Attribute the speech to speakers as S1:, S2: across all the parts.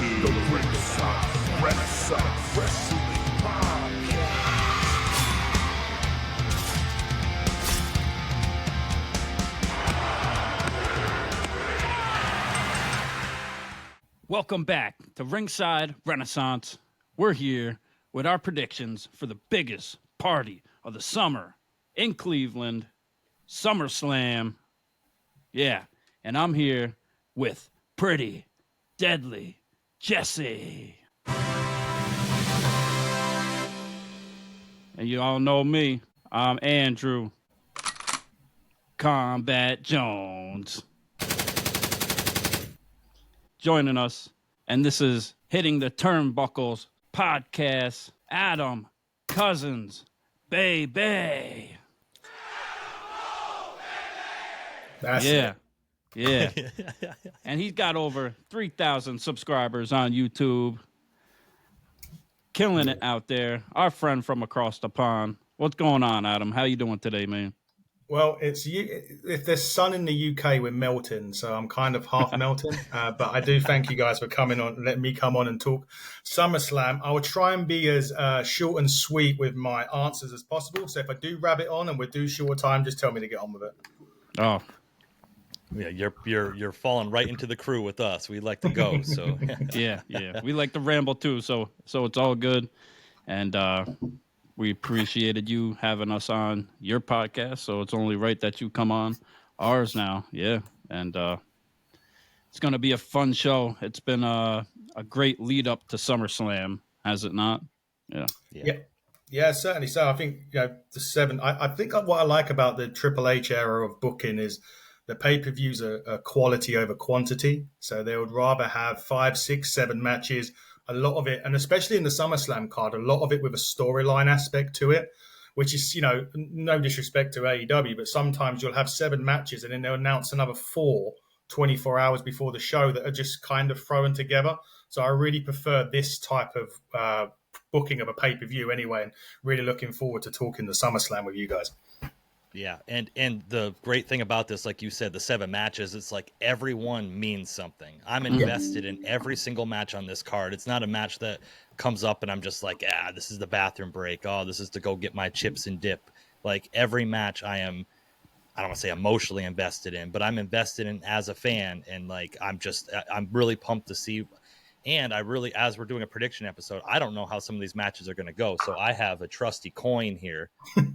S1: the Ringside Renaissance Wrestling Podcast.
S2: Welcome back to Ringside Renaissance. We're here with our predictions for the biggest party of the summer in Cleveland, SummerSlam. Yeah, and I'm here with Pretty Deadly Jesse. And you all know me. I'm Andrew Combat Jones. Joining us, and this is Hitting the Turnbuckles podcast, Adam Cousins, baby.
S3: That's
S2: Yeah.
S3: it.
S2: Yeah. And he's got over 3,000 subscribers on YouTube. Killing it out there. Our friend from across the pond. What's going on, Adam? How you doing today, man?
S3: Well, if there's sun in the UK, we're melting, so I'm kind of half melting. But I do thank you guys for coming on, letting me come on and talk SummerSlam. I will try and be as short and sweet with my answers as possible. So if I do rabbit on and we do short time, just tell me to get on with it.
S2: Oh,
S4: yeah, you're falling right into the crew with us. We like to go, so
S2: yeah. We like to ramble too, so it's all good. And we appreciated you having us on your podcast, so it's only right that you come on ours now. Yeah, and it's going to be a fun show. It's been a great lead up to SummerSlam, has it not?
S3: Yeah, certainly. So I think the seven. I think what I like about the Triple H era of booking is the pay-per-views are quality over quantity. So they would rather have 5, 6, 7 matches. A lot of it, and especially in the SummerSlam card, a lot of it with a storyline aspect to it, which is, no disrespect to AEW, but sometimes you'll have 7 matches and then they'll announce another 4 24 hours before the show that are just kind of thrown together. So I really prefer this type of booking of a pay-per-view anyway, and really looking forward to talking the SummerSlam with you guys.
S4: yeah. And the great thing about this, like you said, the 7 matches, it's like everyone means something. I'm invested in every single match on this card. It's not a match that comes up and I'm just like, this is the bathroom break. Oh, this is to go get my chips and dip. Like every match I don't want to say emotionally invested in, but I'm invested in as a fan. And like, I'm really pumped to see. And as we're doing a prediction episode, I don't know how some of these matches are going to go. So I have a trusty coin here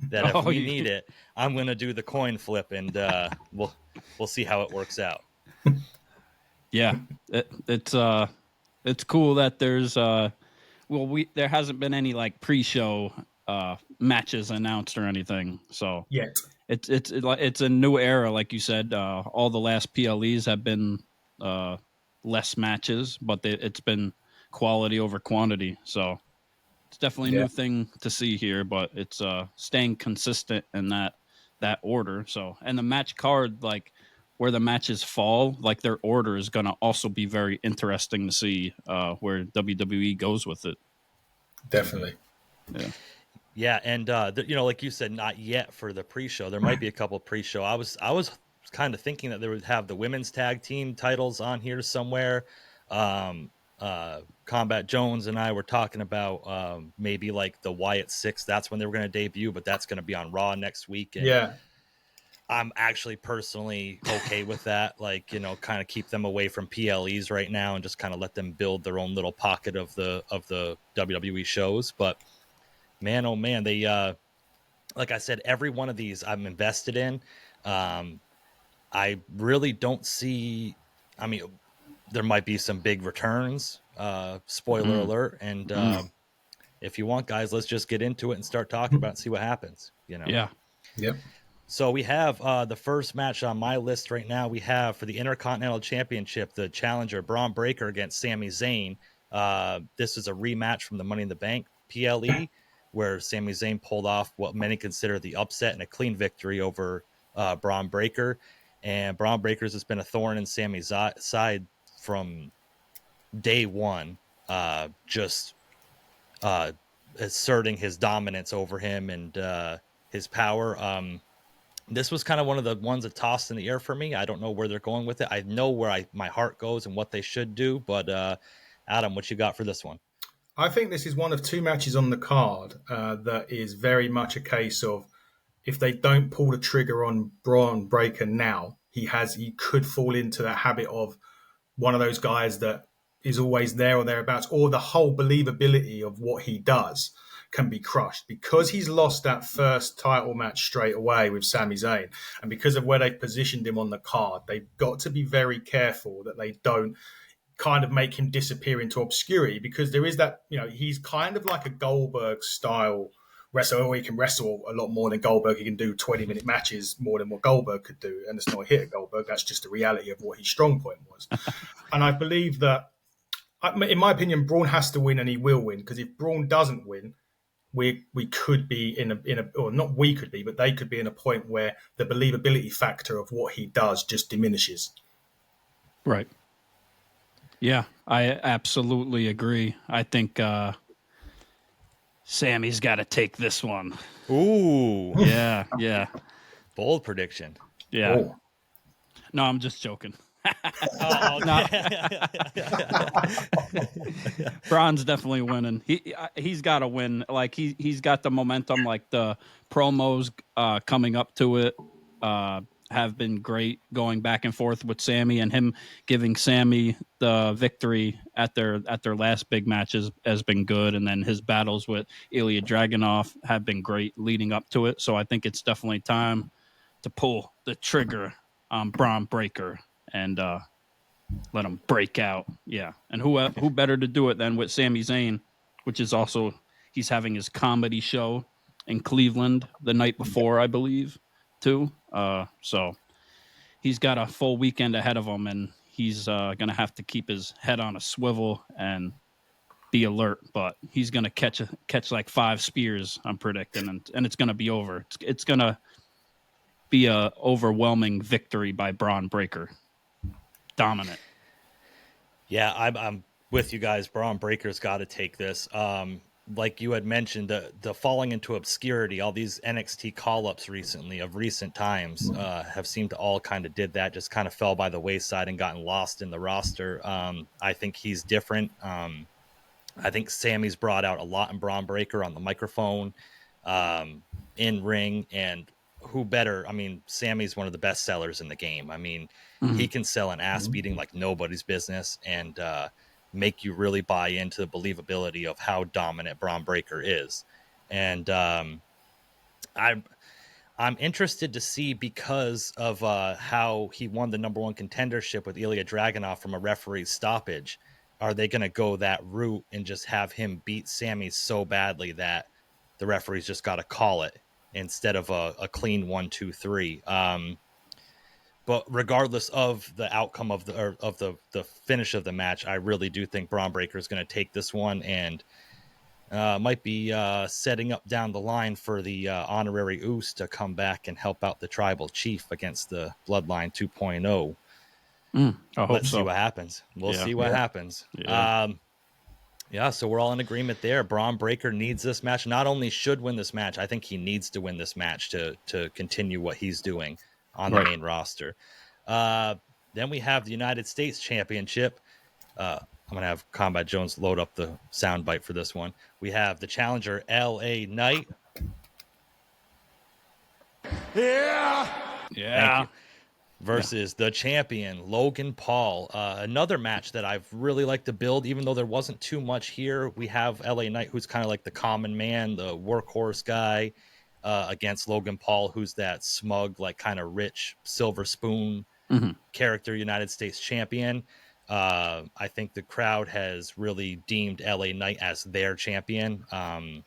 S4: that if we need it, I'm going to do the coin flip, and we'll see how it works out.
S2: Yeah, it's cool that there's there hasn't been any like pre-show matches announced or anything. So
S3: Yet.
S2: It's a new era, like you said. All the last PLEs have been less matches, but it's been quality over quantity. So it's definitely a new thing to see here, but it's staying consistent in that order. So, and the match card, like where the matches fall, like their order is going to also be very interesting to see where WWE goes with it.
S3: Definitely.
S4: Yeah, and like you said, not yet for the pre-show. There might be a couple pre-show. I was kind of thinking that they would have the women's tag team titles on here somewhere. Combat Jones and I were talking about maybe like the Wyatt Six. That's when they were going to debut, but that's going to be on Raw next week. And I'm actually personally okay with that. Like, kind of keep them away from PLEs right now and just kind of let them build their own little pocket of the WWE shows. But man, oh man, they like I said, every one of these I'm invested in. I really don't see. I mean, there might be some big returns. Spoiler alert! And if you want, guys, let's just get into it and start talking about it and see what happens.
S2: Yeah.
S3: Yep.
S4: So we have the first match on my list right now. We have for the Intercontinental Championship, the challenger Braun Breaker against Sami Zayn. This is a rematch from the Money in the Bank PLE, where Sami Zayn pulled off what many consider the upset and a clean victory over Braun Breaker. And Braun Breaker's has been a thorn in Sami's side from day one, just asserting his dominance over him and his power. This was kind of one of the ones that tossed in the air for me. I don't know where they're going with it. I know where my heart goes and what they should do, but Adam, what you got for this one?
S3: I think this is one of two matches on the card that is very much a case of if they don't pull the trigger on Braun Breaker now, he could fall into that habit of one of those guys that is always there or thereabouts, or the whole believability of what he does can be crushed because he's lost that first title match straight away with Sami Zayn, and because of where they've positioned him on the card, they've got to be very careful that they don't kind of make him disappear into obscurity, because there is that, he's kind of like a Goldberg style wrestler, or he can wrestle a lot more than Goldberg. He can do 20-minute matches more than what Goldberg could do, and it's not a hit at Goldberg. That's just the reality of what his strong point was. And I believe that, in my opinion, Braun has to win, and he will win, because if Braun doesn't win, we could be in a or not we could be, but they could be in a point where the believability factor of what he does just diminishes.
S2: Right. Yeah, I absolutely agree. I think Sammy's got to take this one.
S4: Ooh.
S2: Yeah.
S4: Bold prediction.
S2: Yeah.
S3: Oh.
S2: No, I'm just joking. Braun's definitely winning. He's got to win. Like he's got the momentum. Like the promos coming up to it have been great, going back and forth with Sami, and him giving Sami the victory at their last big matches has been good. And then his battles with Ilya Dragunov have been great leading up to it. So I think it's definitely time to pull the trigger on Braun Breaker and let him break out. Yeah. And who better to do it than with Sami Zayn, which is also, he's having his comedy show in Cleveland the night before, I believe, too. So he's got a full weekend ahead of him, and he's going to have to keep his head on a swivel and be alert, but he's going to catch like 5 spears, I'm predicting, and it's going to be over. It's going to be a overwhelming victory by Braun Breaker. Dominant.
S4: Yeah, I'm with you guys. Braun Breaker's got to take this. Like you had mentioned, the falling into obscurity, all these NXT call-ups recently of recent times have seemed to all kind of did that, just kind of fell by the wayside and gotten lost in the roster. I think he's different. I think Sammy's brought out a lot in Braun Breaker on the microphone, in ring, and who better? I mean, Sammy's one of the best sellers in the game. I mean, he can sell an ass beating like nobody's business, and make you really buy into the believability of how dominant Braun Breaker is. And I'm interested to see, because of how he won the number 1 contendership with Ilya Dragunov from a referee stoppage. Are they going to go that route and just have him beat Sami so badly that the referee's just got to call it instead of a clean 1, 2, 3? But regardless of the outcome of the finish of the match, I really do think Braun Breaker is going to take this one, and might be setting up down the line for the honorary Oos to come back and help out the tribal chief against the Bloodline 2.0. Let's see what happens. We'll see what happens. Yeah, so we're all in agreement there. Braun Breaker needs this match. Not only should win this match, I think he needs to win this match to continue what he's doing on the main roster. Then we have the United States Championship. I'm going to have Combat Jones load up the soundbite for this one. We have the challenger, LA Knight.
S2: Yeah.
S4: Versus the champion, Logan Paul. Another match that I've really liked to build, even though there wasn't too much here. We have LA Knight, who's kind of like the common man, the workhorse guy, against Logan Paul, who's that smug, like kind of rich silver spoon character United States champion. I think the crowd has really deemed LA Knight as their champion, kind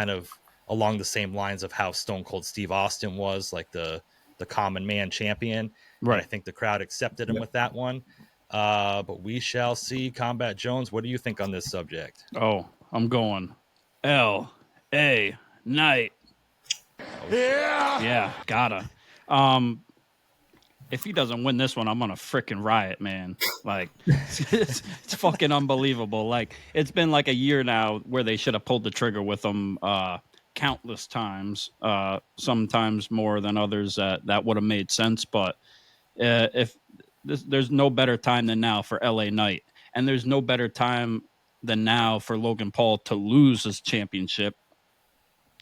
S4: of along the same lines of how Stone Cold Steve Austin was, like the common man champion. Right. And I think the crowd accepted him with that one. But we shall see. Combat Jones, what do you think on this subject?
S2: Oh, I'm going L.A. Knight. Yeah, gotta. If he doesn't win this one, I'm gonna freaking riot, man. Like, it's fucking unbelievable. Like, it's been like a year now where they should have pulled the trigger with him countless times, sometimes more than others that would have made sense. But if there's no better time than now for LA Knight. And there's no better time than now for Logan Paul to lose his championship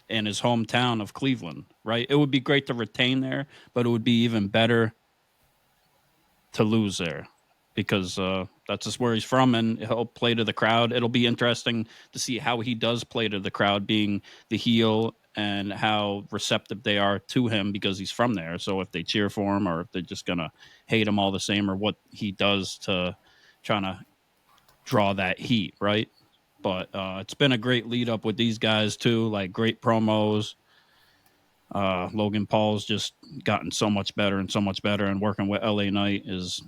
S2: in his hometown of Cleveland, right? It would be great to retain there, but it would be even better to lose there because that's just where he's from, and he'll play to the crowd. It'll be interesting to see how he does play to the crowd, being the heel, and how receptive they are to him because he's from there. So if they cheer for him or if they're just going to hate him all the same, or what he does to trying to draw that heat, right? But it's been a great lead up with these guys too, like great promos. Logan Paul's just gotten so much better, and working with LA Knight is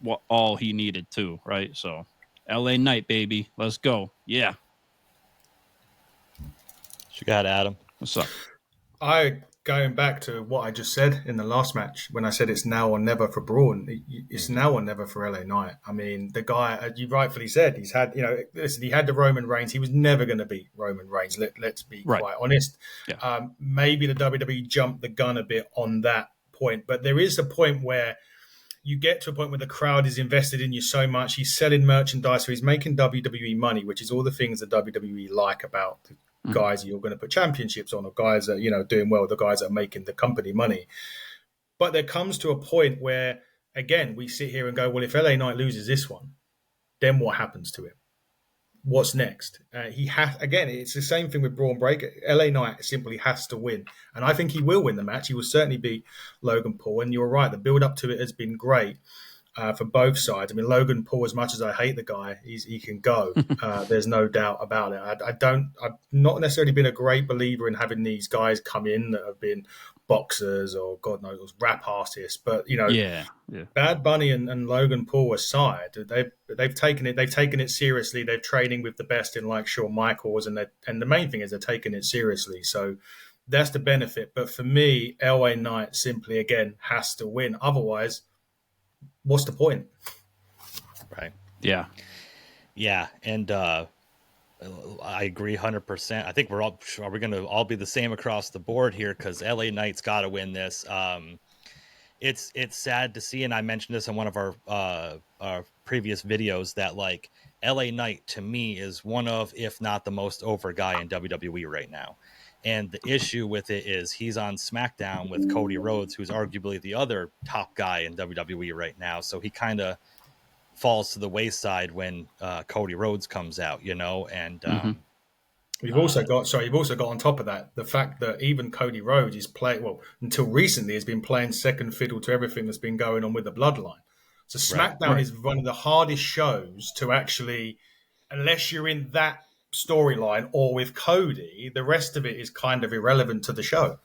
S2: what all he needed to, right? So LA Knight, baby, let's go. Yeah.
S4: What you got, Adam?
S2: What's up?
S3: Going back to what I just said in the last match, when I said it's now or never for Braun, it's now or never for LA Knight. I mean, the guy, as you rightfully said, he's had, listen, he had the Roman Reigns. He was never going to beat Roman Reigns. Let's be quite honest.
S2: Yeah.
S3: Maybe the WWE jumped the gun a bit on that point, but there is a point where you get to a point where the crowd is invested in you so much. He's selling merchandise, so he's making WWE money, which is all the things that WWE like about the guys you're going to put championships on, or guys that doing well, the guys that are making the company money. But there comes to a point where, again, we sit here and go, well, if LA Knight loses this one, then what happens to him? What's next? It's the same thing with Braun Breaker. LA Knight simply has to win, and I think he will win the match. He will certainly beat Logan Paul, and you're right, the build up to it has been great for both sides. I mean, Logan Paul, as much as I hate the guy, he can go. There's no doubt about it. I've not necessarily been a great believer in having these guys come in that have been boxers or God knows rap artists, but Bad Bunny and Logan Paul aside, they've taken it seriously. They're training with the best in like Shawn Michaels, and the main thing is they're taking it seriously. So that's the benefit. But for me, LA Knight simply again has to win. Otherwise, what's the point?
S4: Right.
S2: Yeah.
S4: Yeah. And I agree 100%. I think are we going to all be the same across the board here? Because LA Knight's got to win this. It's sad to see, and I mentioned this in one of our previous videos, that like LA Knight to me is one of, if not the most over guy in WWE right now. And the issue with it is he's on SmackDown with Cody Rhodes, who's arguably the other top guy in WWE right now. So he kind of falls to the wayside when Cody Rhodes comes out, and
S3: you've also got on top of that the fact that even Cody Rhodes is until recently has been playing second fiddle to everything that's been going on with the bloodline. So SmackDown is one of the hardest shows to actually, unless you're in that storyline or with Cody, the rest of it is kind of irrelevant to the show.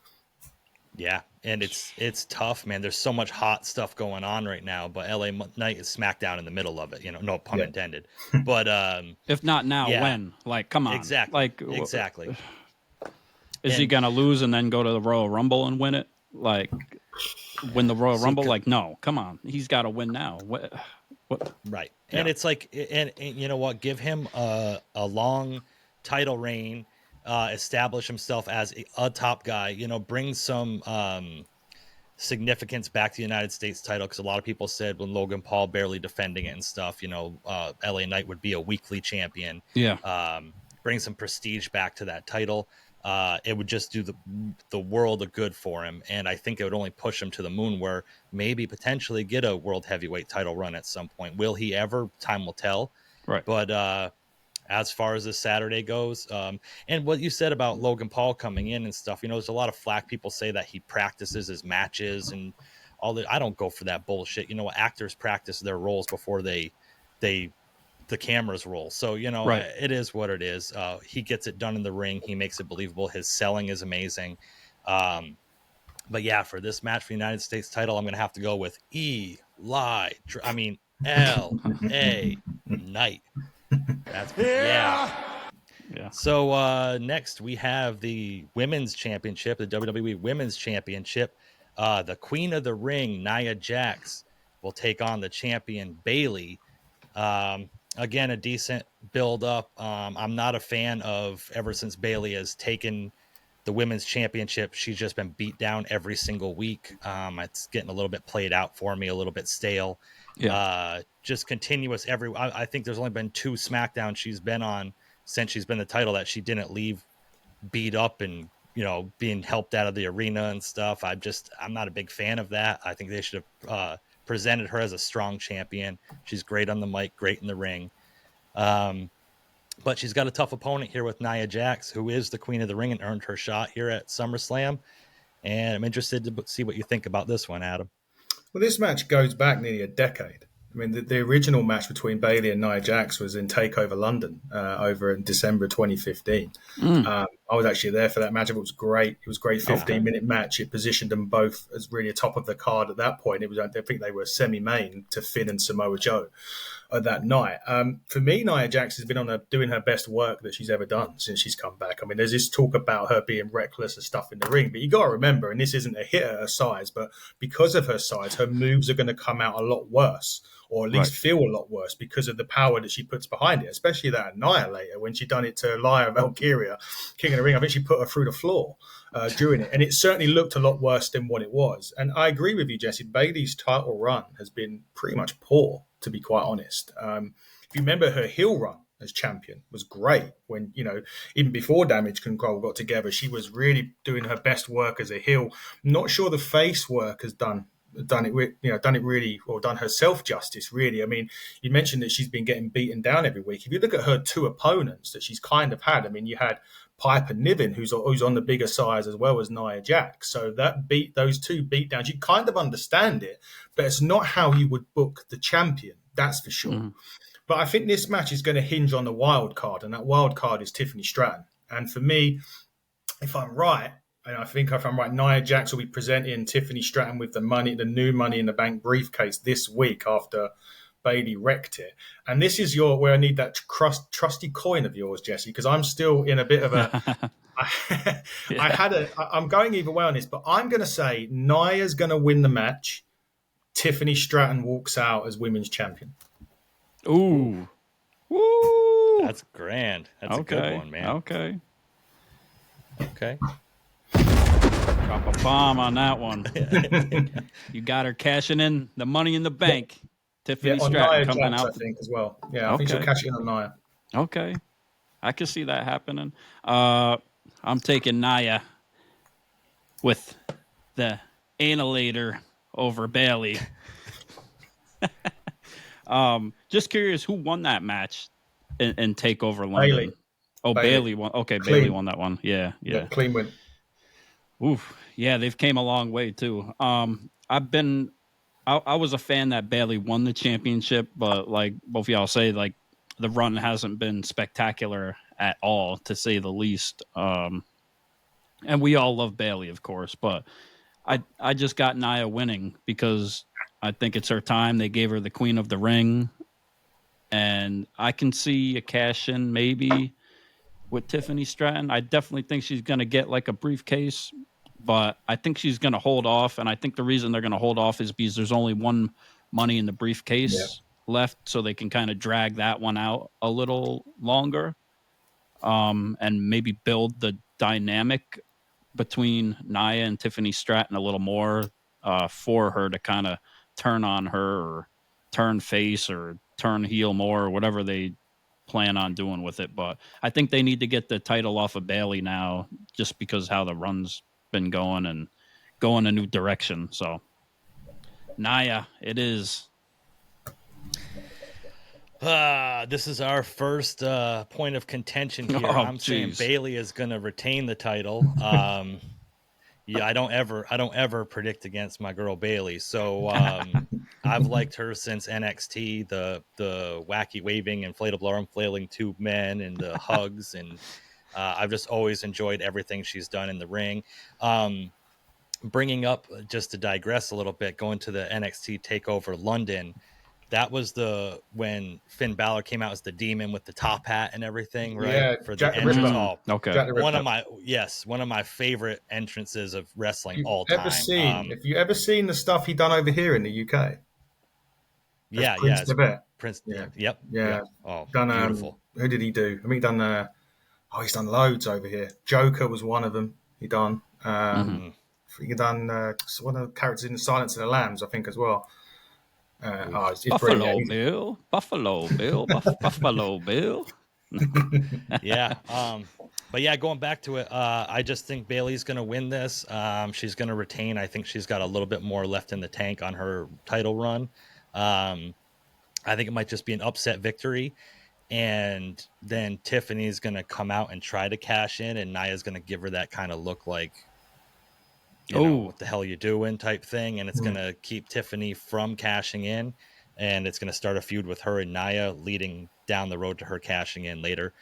S4: Yeah, and it's tough, man. There's so much hot stuff going on right now, but LA Knight is SmackDown in the middle of it, no pun intended. But
S2: if not now, when? Like, come on.
S4: Exactly.
S2: Like,
S4: exactly.
S2: Is he gonna lose and then go to the Royal Rumble and win it? Like, win the Royal Rumble? Like, no, come on. He's got to win now. What?
S4: Right. Yeah. And it's like, and you know what? Give him a long title reign, establish himself as a top guy, bring some significance back to the United States title. Because a lot of people said when Logan Paul barely defending it and stuff, LA Knight would be a weekly champion.
S2: Yeah.
S4: Bring some prestige back to that title. It would just do the world of good for him. And I think it would only push him to the moon, where maybe potentially get a world heavyweight title run at some point. Will he ever? Time will tell.
S2: Right.
S4: But as far as this Saturday goes, and what you said about Logan Paul coming in and stuff, there's a lot of flack. People say that he practices his matches and all that. I don't go for that bullshit. Actors practice their roles before the cameras roll. So,
S2: right.
S4: It is what it is. He gets it done in the ring. He makes it believable. His selling is amazing. But yeah, for this match for the United States title, I'm going to have to go with L.A. Knight. Yeah. So next we have the Women's Championship, the WWE Women's Championship. The Queen of the Ring, Nia Jax, will take on the champion Bayley. Again, a decent build up. I'm not a fan of, ever since Bayley has taken the women's championship, she's just been beat down every single week. It's getting a little bit played out for me, a little bit stale.
S2: Yeah.
S4: Just continuous I think there's only been 2 Smackdown she's been on since she's been the title that she didn't leave beat up and, being helped out of the arena and stuff. I'm not a big fan of that. I think they should have presented her as a strong champion. She's great on the mic, great in the ring. But she's got a tough opponent here with Nia Jax, who is the queen of the ring and earned her shot here at SummerSlam. And I'm interested to see what you think about this one, Adam.
S3: Well, this match goes back nearly a decade. I mean, the original match between Bayley and Nia Jax was in TakeOver London over in December 2015. I was actually there for that match. It was great. It was a great 15-minute match. It positioned them both as really top of the card at that point. I think they were semi-main to Finn and Samoa Joe that night. For me, Nia Jax has been doing her best work that she's ever done since she's come back. I mean, there's this talk about her being reckless and stuff in the ring, but you got to remember, and this isn't a hit at her size, but because of her size, her moves are going to come out a lot worse, or at least feel a lot worse because of the power that she puts behind it, especially that Annihilator when she done it to Lyra Valkyria, King of the Ring. I think she put her through the floor during it, and it certainly looked a lot worse than what it was. And I agree with you, Jesse. Bayley's title run has been pretty much poor, to be quite honest. If you remember, her heel run as champion was great when, even before Damage Control got together, she was really doing her best work as a heel. I'm not sure the face work has done herself justice, really. I mean, you mentioned that she's been getting beaten down every week. If you look at her 2 opponents that she's kind of had, I mean, you had Piper Niven, who's on the bigger size, as well as Nia Jax. So those 2 beatdowns, you kind of understand it, but it's not how you would book the champion, that's for sure. But I think this match is going to hinge on the wild card, and that wild card is Tiffany Stratton. And for me, if I'm right, and I think if I'm right, Nia Jax will be presenting Tiffany Stratton with the new Money in the Bank briefcase this week after Bayley wrecked it. And this is where I need that trusty coin of yours, Jesse, because I'm still in a bit of a... I'm going either way on this, but I'm going to say Nia's going to win the match. Tiffany Stratton walks out as women's champion.
S2: Ooh. Woo!
S4: That's grand. That's a good one, man.
S2: Okay.
S4: Drop
S2: a bomb on that one. You got her cashing in the Money in the Bank. Tiffany Stratton coming
S3: Jax,
S2: out.
S3: I think, as well. Yeah, I think she'll cash in on Nia.
S2: Okay. I can see that happening. I'm taking Nia with the annihilator over Bayley. Just curious, who won that match in TakeOver London?
S3: Bayley.
S2: Bayley won. Okay, clean. Bayley won that one. Yeah.
S3: Clean win.
S2: Oof. Yeah, they've came a long way too. I was a fan that Bayley won the championship, but like both of y'all say, like the run hasn't been spectacular at all, to say the least. And we all love Bayley, of course, but I just got Nia winning because I think it's her time. They gave her the Queen of the Ring, and I can see a cash in maybe with Tiffany Stratton. I definitely think she's going to get like a briefcase, but I think she's going to hold off. And I think the reason they're going to hold off is because there's only one Money in the briefcase left, so they can kind of drag that one out a little longer, and maybe build the dynamic between Nia and Tiffany Stratton a little more, for her to kind of turn on her or turn face or turn heel more, or whatever they plan on doing with it. But I think they need to get the title off of Bayley now, just because how the run's been going and going a new direction. So Nia, it is.
S4: This is our first point of contention here. I'm saying Bayley is going to retain the title. Yeah, I don't ever predict against my girl Bayley. So I've liked her since NXT, the wacky waving inflatable arm flailing tube men and the hugs, and I've just always enjoyed everything she's done in the ring. Bringing up, just to digress a little bit, going to the NXT TakeOver London. That was when Finn Balor came out as the demon with the top hat and everything, right?
S3: Yeah,
S4: for the
S3: Jack
S4: entrance.
S2: Okay.
S4: One of my favorite entrances of wrestling all time.
S3: Have you ever seen the stuff he done over here in the UK?
S4: Yeah,
S3: Prince
S4: Prince.
S3: Yeah.
S4: Yep.
S3: Yeah.
S4: Oh,
S3: done,
S4: beautiful.
S3: Who did he do? I mean, he's done loads over here. Joker was one of them. He done. He done one of the characters in the Silence of the Lambs, I think, as well. It's
S2: Buffalo
S3: brilliant.
S2: Bill, Buffalo Bill, Buffalo Bill.
S4: Yeah. But yeah, going back to it, I just think Bayley's going to win this. She's going to retain. I think she's got a little bit more left in the tank on her title run. I think it might just be an upset victory. And then Tiffany's going to come out and try to cash in, and Nia's going to give her that kind of look like, you know, what the hell are you doing type thing. And it's going to keep Tiffany from cashing in, and it's going to start a feud with her and Nia leading down the road to her cashing in later.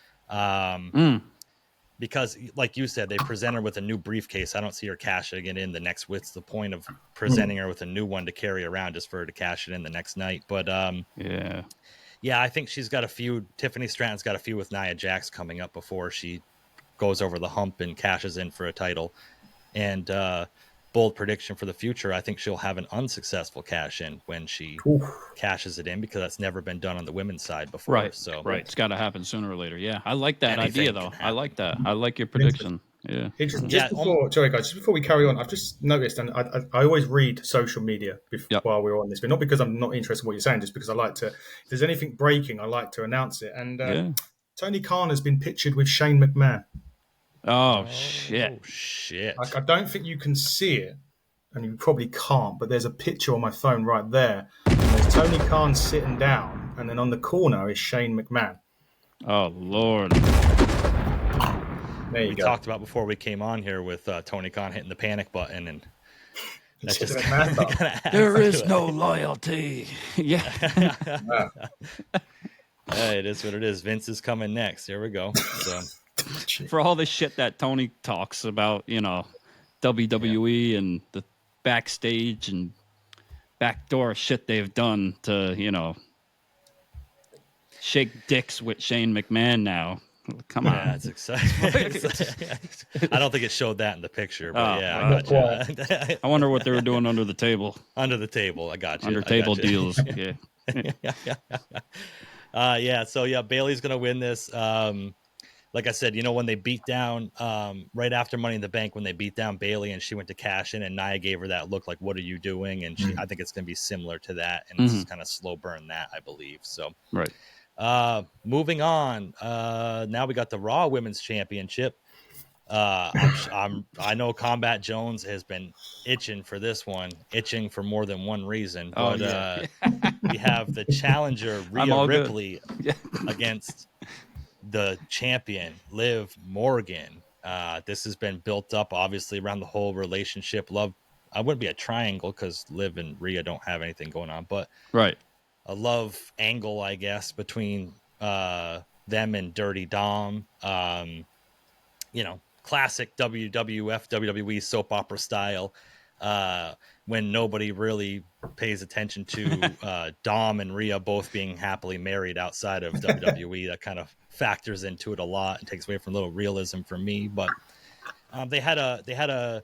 S4: Because like you said, they present her with a new briefcase. I don't see her cashing it in the next. What's the point of presenting her with a new one to carry around just for her to cash it in the next night? But yeah, I think she's got a feud. Tiffany Stratton's got a feud with Nia Jax coming up before she goes over the hump and cashes in for a title. And bold prediction for the future, I think she'll have an unsuccessful cash in when she cashes it in, because that's never been done on the women's side before.
S2: Right.
S4: So
S2: It's got to happen sooner or later. Yeah, I like that idea though. I like that. I like your prediction. Yeah.
S3: Sorry guys, just before we carry on, I've just noticed, and I always read social media while we're on this, but not because I'm not interested in what you're saying, just because I like to, if there's anything breaking, I like to announce it. And Tony Khan has been pictured with Shane McMahon.
S2: Oh shit.
S3: I don't think you can see it, and you probably can't, but there's a picture on my phone right there, and there's Tony Khan sitting down, and then on the corner is Shane McMahon.
S2: Oh Lord.
S4: We talked about before we came on here with Tony Khan hitting the panic button, and that's just
S2: there is no loyalty. Yeah.
S4: It is what it is. Vince is coming next. Here we go. So,
S2: for all the shit that Tony talks about, you know, WWE and the backstage and backdoor shit they've done to, you know, shake dicks with Shane McMahon now. Come on.
S4: Yeah, it's exciting. I don't think it showed that in the picture, but I got you.
S2: I wonder what they were doing under the table.
S4: Under the table, I got you.
S2: Under table deals, yeah.
S4: So Bayley's gonna win this. Like I said, you know, when they beat down right after Money in the Bank, when they beat down Bayley and she went to cash in, and Nia gave her that look like, "What are you doing?" And I think it's gonna be similar to that, and it's just kind of slow burn that, I believe. So
S2: right.
S4: Moving on. Now we got the Raw Women's Championship. I know Combat Jones has been itching for this one, itching for more than one reason. But we have the challenger Rhea Ripley against the champion Liv Morgan. This has been built up obviously around the whole relationship. I wouldn't be a triangle because Liv and Rhea don't have anything going on, but a love angle, I guess, between them and Dirty Dom. You know, classic WWF, WWE soap opera style, when nobody really pays attention to Dom and Rhea both being happily married outside of WWE. That kind of factors into it a lot and takes away from a little realism for me. But they had a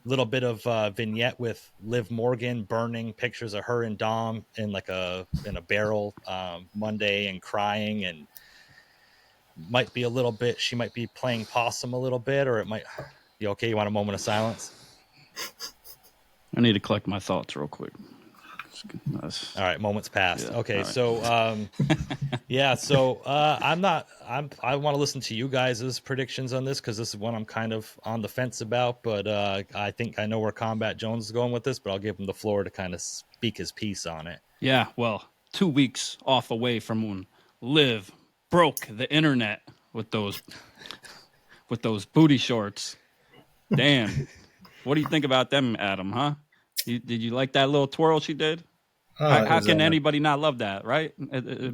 S4: little bit of vignette with Liv Morgan burning pictures of her and Dom in a barrel Monday and crying, and might be a little bit, she might be playing possum a little bit, or it might. You okay? You want a moment of silence?
S2: I need to collect my thoughts real quick.
S4: All right, moments passed.
S2: Yeah,
S4: okay,
S2: right.
S4: so I want to listen to you guys' predictions on this, because this is one I'm kind of on the fence about, but I think I know where Combat Jones is going with this, but I'll give him the floor to kind of speak his piece on it.
S2: Yeah, well, 2 weeks off away from when Liv broke the internet with those booty shorts. Damn. What do you think about them, Adam, huh? Did you like that little twirl she did? How can anybody not love that, right?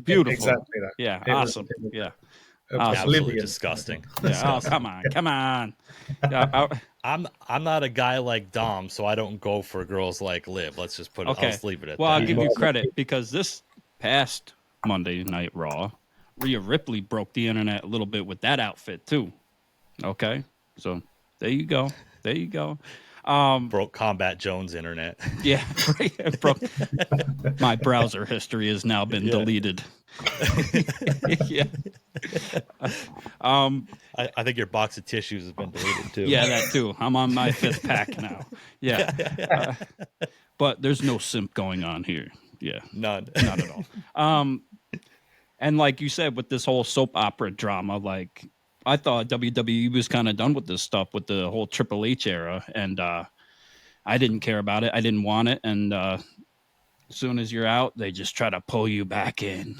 S2: Beautiful.
S3: Exactly that.
S2: Yeah, awesome. Yeah.
S4: Absolutely disgusting.
S2: Yeah. Oh, come on. Yeah,
S4: I'm not a guy like Dom, so I don't go for girls like Liv. Let's just put it.
S2: Okay.
S4: I'll just leave it at
S2: well,
S4: that.
S2: I'll give you credit, because this past Monday Night Raw, Rhea Ripley broke the internet a little bit with that outfit too. Okay, so there you go.
S4: Broke Combat Jones internet.
S2: Yeah, broke. My browser history has now been deleted. Yeah.
S4: I think your box of tissues has been deleted too.
S2: Yeah, that too. I'm on my 5th pack now. Yeah. But there's no simp going on here. Yeah.
S4: None.
S2: Not at all. And like you said, with this whole soap opera drama, like I thought WWE was kind of done with this stuff with the whole Triple H era. And I didn't care about it. I didn't want it. And as soon as you're out, they just try to pull you back in.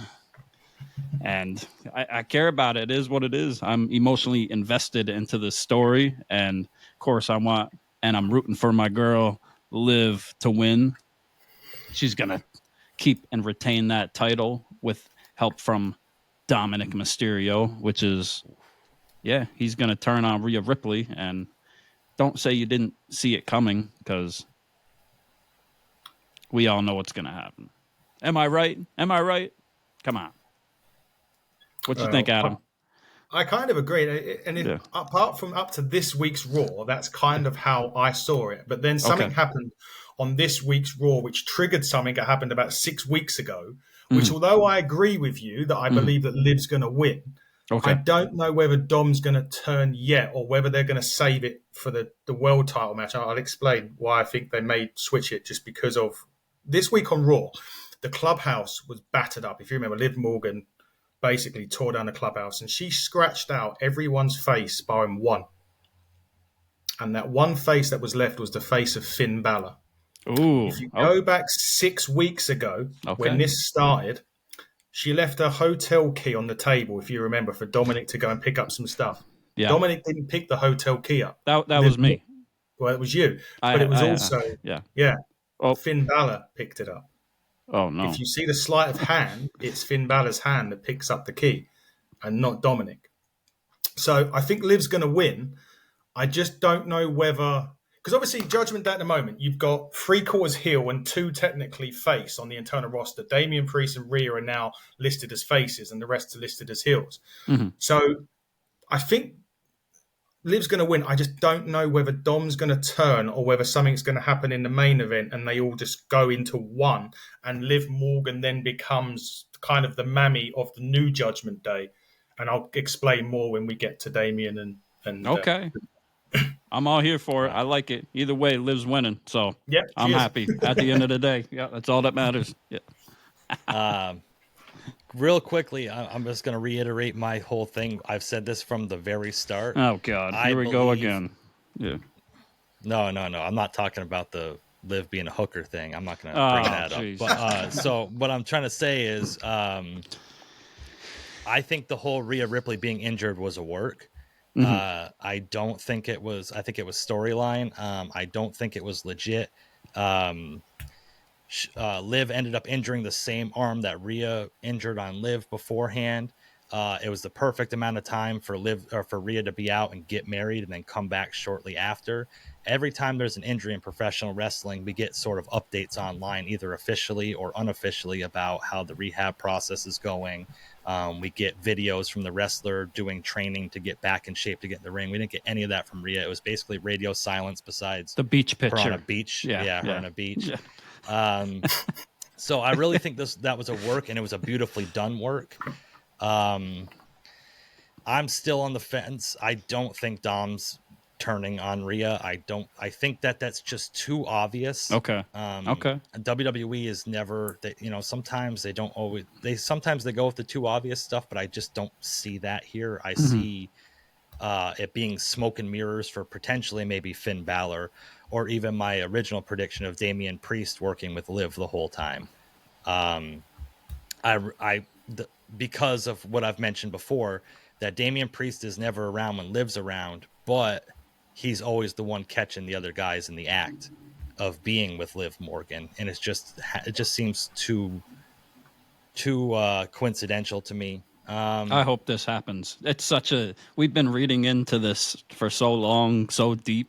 S2: And I care about it. It is what it is. I'm emotionally invested into this story. And of course, I'm rooting for my girl, Liv, to win. She's going to keep and retain that title with help from Dominic Mysterio, which is, he's going to turn on Rhea Ripley. And don't say you didn't see it coming, because we all know what's going to happen. Am I right? Come on. What you think, Adam?
S3: I kind of agree. And apart from up to this week's Raw, that's kind of how I saw it. But then something happened on this week's Raw, which triggered something that happened about 6 weeks ago, which although I agree with you that I believe that Liv's going to win, I don't know whether Dom's going to turn yet or whether they're going to save it for the world title match. I'll explain why I think they may switch it, just because of this week on Raw. The clubhouse was battered up. If you remember, Liv Morgan basically tore down the clubhouse and she scratched out everyone's face barring one. And that one face that was left was the face of Finn Balor.
S2: Ooh.
S3: If you go back 6 weeks ago, when this started, she left her hotel key on the table, if you remember, for Dominic to go and pick up some stuff. Yeah. Dominic didn't pick the hotel key up.
S2: That was me.
S3: Well, it was you. But it was also Finn Balor picked it up.
S2: Oh, no.
S3: If you see the sleight of hand, it's Finn Balor's hand that picks up the key and not Dominic. So I think Liv's going to win. I just don't know whether... Because obviously, Judgment Day at the moment, you've got 3/4 heel and 2 technically face on the internal roster. Damian Priest and Rhea are now listed as faces and the rest are listed as heels. Mm-hmm. So I think Liv's going to win. I just don't know whether Dom's going to turn or whether something's going to happen in the main event and they all just go into one and Liv Morgan then becomes kind of the mammy of the new Judgment Day. And I'll explain more when we get to Damian and
S2: okay. I'm all here for it. I like it. Either way, Liv's winning. So I'm happy at the end of the day. Yeah, that's all that matters. Yeah.
S4: Real quickly, I'm just going to reiterate my whole thing. I've said this from the very start.
S2: Oh, God. Here we go again. Yeah.
S4: No. I'm not talking about the Liv being a hooker thing. I'm not going to bring that up. But, so what I'm trying to say is I think the whole Rhea Ripley being injured was a work. Mm-hmm. I don't think it was. I think it was storyline. I don't think it was legit. Liv ended up injuring the same arm that Rhea injured on Liv beforehand. It was the perfect amount of time for Rhea to be out and get married and then come back shortly after. Every time there's an injury in professional wrestling, we get sort of updates online, either officially or unofficially, about how the rehab process is going. We get videos from the wrestler doing training to get back in shape to get in the ring. We didn't get any of that from Rhea. It was basically radio silence besides
S2: the beach picture.
S4: Her on a beach. Her on a beach. Yeah. So I really think that was a work, and it was a beautifully done work. I'm still on the fence. I don't think Dom's turning on Rhea. I think that's just too obvious.
S2: Okay.
S4: WWE is never, sometimes they don't always, sometimes they go with the too obvious stuff, but I just don't see that here. I see it being smoke and mirrors for potentially maybe Finn Balor, or even my original prediction of Damian Priest working with Liv the whole time. Because of what I've mentioned before, that Damian Priest is never around when Liv's around, but he's always the one catching the other guys in the act of being with Liv Morgan. And it just seems too coincidental to me.
S2: I hope this happens. It's we've been reading into this for so long, so deep.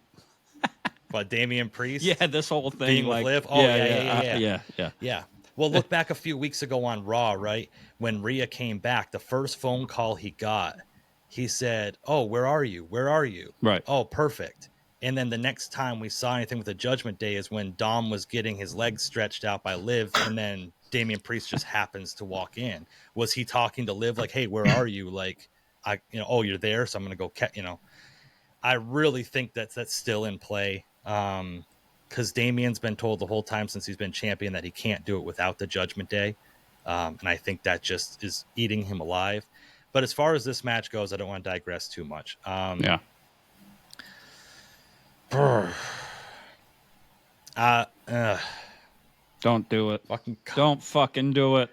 S4: But Damian Priest?
S2: Yeah, this whole thing.
S4: Being with Liv? Oh, yeah. Well, look back a few weeks ago on Raw, right? When Rhea came back, the first phone call he got, he said, "Oh, where are you? Where are you?"
S2: Right.
S4: Oh, perfect. And then the next time we saw anything with the Judgment Day is when Dom was getting his legs stretched out by Liv, and then Damian Priest just happens to walk in. Was he talking to Liv like, hey, where are you? Like, oh, you're there, so I'm going to go, I really think that's still in play. Because Damian's been told the whole time since he's been champion that he can't do it without the Judgment Day. And I think that just is eating him alive. But as far as this match goes, I don't want to digress too much.
S2: Yeah. Don't do it. Don't fucking do it.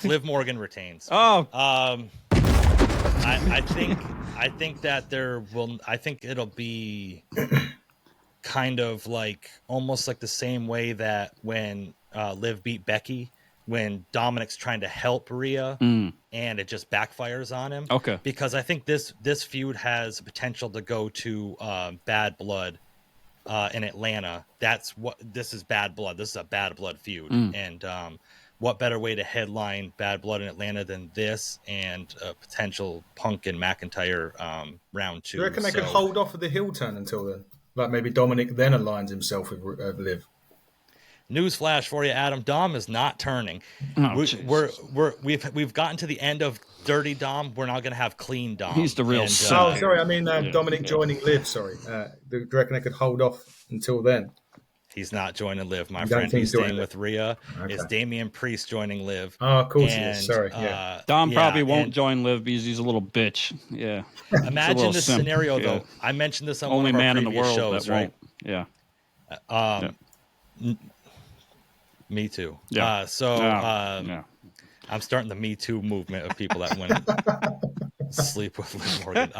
S4: Liv Morgan retains.
S2: Oh.
S4: I think that I think it'll be kind of like almost like the same way that when Liv beat Becky, when Dominic's trying to help Rhea and it just backfires on him.
S2: Okay.
S4: Because I think this feud has potential to go to Bad Blood in Atlanta. This is Bad Blood. This is a Bad Blood feud. And what better way to headline Bad Blood in Atlanta than this and a potential Punk and McIntyre round 2?
S3: Do you reckon they could hold off of the heel turn until then? Like maybe Dominic then aligns himself with Liv.
S4: Newsflash for you, Adam. Dom is not turning. We've gotten to the end of Dirty Dom. We're not going to have Clean Dom.
S2: He's the real.
S3: Sorry. I mean Dominic joining Liv. Sorry. Do you reckon they could hold off until then?
S4: He's not joining Liv, my friend. He's staying with Rhea.
S3: Okay.
S4: It's Damian Priest joining Liv.
S3: Oh, of course he is. Sorry. Yeah.
S2: Dom probably won't join Liv because he's a little bitch. Yeah.
S4: Imagine this scenario, though. I mentioned this on
S2: only
S4: one of our
S2: man in the world
S4: shows,
S2: that
S4: right?
S2: Won't. Yeah.
S4: Me too.
S2: Yeah.
S4: I'm starting the Me Too movement of people that went sleep with Liv Morgan.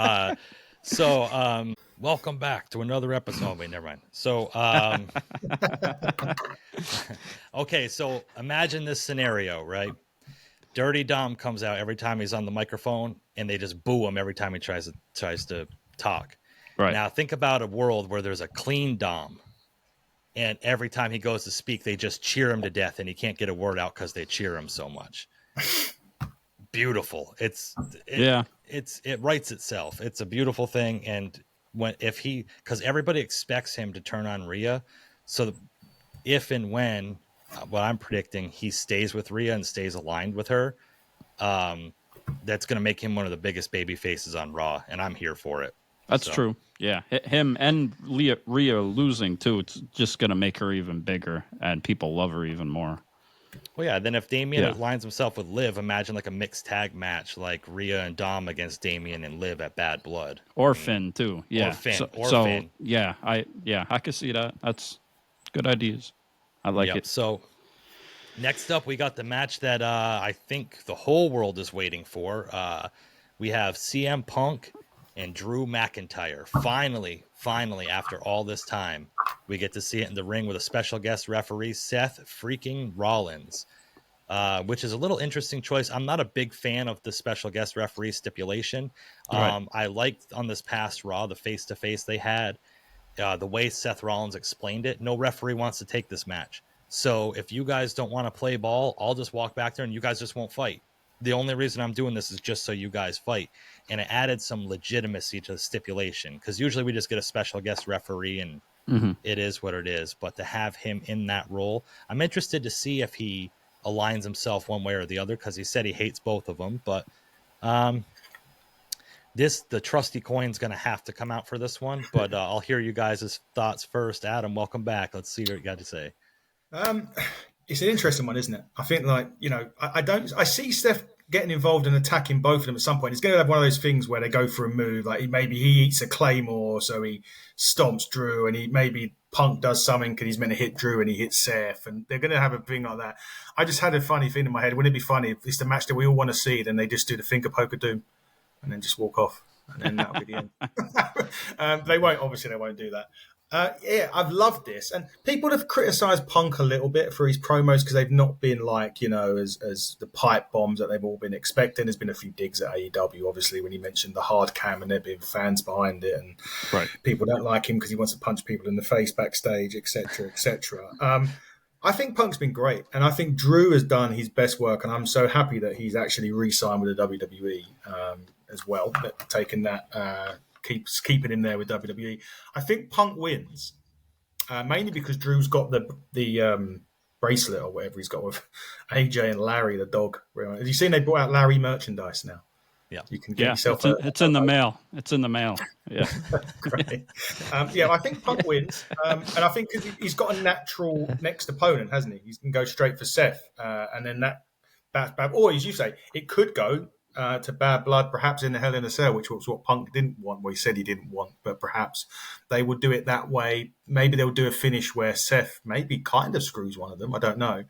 S4: Welcome back to another episode. Oh, wait, never mind. So, okay, so imagine this scenario, right? Dirty Dom comes out every time he's on the microphone, and they just boo him every time he tries to talk.
S2: Right.
S4: Now, think about a world where there's a clean Dom, and every time he goes to speak, they just cheer him to death, and he can't get a word out because they cheer him so much. Beautiful. It writes itself. It's a beautiful thing, and because everybody expects him to turn on Rhea, so if and when what I'm predicting he stays with Rhea and stays aligned with her, that's going to make him one of the biggest baby faces on Raw, and I'm here for it.
S2: That's true. Yeah, him and Rhea losing too. It's just going to make her even bigger, and people love her even more.
S4: Well, yeah. Then if Damian aligns himself with Liv, imagine like a mixed tag match, like Rhea and Dom against Damian and Liv at Bad Blood,
S2: or Finn too. Yeah,
S4: or Finn.
S2: Finn. Yeah, I can see that. That's good ideas. I like it.
S4: So next up, we got the match that I think the whole world is waiting for. We have CM Punk and Drew McIntyre. Finally, after all this time, we get to see it in the ring with a special guest referee, Seth freaking Rollins, which is a little interesting choice. I'm not a big fan of the special guest referee stipulation.
S2: Right.
S4: I liked on this past Raw, the face-to-face they had, the way Seth Rollins explained it. No referee wants to take this match. So if you guys don't want to play ball, I'll just walk back there and you guys just won't fight. The only reason I'm doing this is just so you guys fight. And it added some legitimacy to the stipulation, because usually we just get a special guest referee and it is what it is. But to have him in that role, I'm interested to see if he aligns himself one way or the other, because he said he hates both of them. But the trusty coin's going to have to come out for this one. But I'll hear you guys' thoughts first. Adam, welcome back. Let's see what you got to say.
S3: It's an interesting one, isn't it? I think, I see Steph getting involved and attacking both of them at some point. It's going to have one of those things where they go for a move, like maybe he eats a Claymore, so he stomps Drew, and maybe Punk does something because he's meant to hit Drew and he hits Seth, and they're going to have a thing like that. I just had a funny thing in my head. Wouldn't it be funny if it's the match that we all want to see, then they just do the finger poke of doom and then just walk off, and then that'll be the end. They won't do that. I've loved this, and people have criticised Punk a little bit for his promos because they've not been as the pipe bombs that they've all been expecting. There's been a few digs at AEW, obviously, when he mentioned the hard cam and there being fans behind it, and people don't like him because he wants to punch people in the face backstage, etc., etc. I think Punk's been great, and I think Drew has done his best work, and I'm so happy that he's actually re-signed with the WWE. as well, but taking that keeping him there with WWE. I think Punk wins, mainly because Drew's got the bracelet or whatever he's got with AJ and Larry the dog. Have you seen they brought out Larry merchandise now?
S4: Yeah,
S3: you can get yourself.
S2: It's in the mail. It's in the mail. Yeah,
S3: great. I think Punk wins, and I think he's got a natural next opponent, hasn't he? He can go straight for Seth, and then that's bad. Or as you say, it could go to Bad Blood, perhaps in the Hell in a Cell, which was what Punk didn't want. Well, he said he didn't want, but perhaps they would do it that way. Maybe they'll do a finish where Seth maybe kind of screws one of them. I don't know.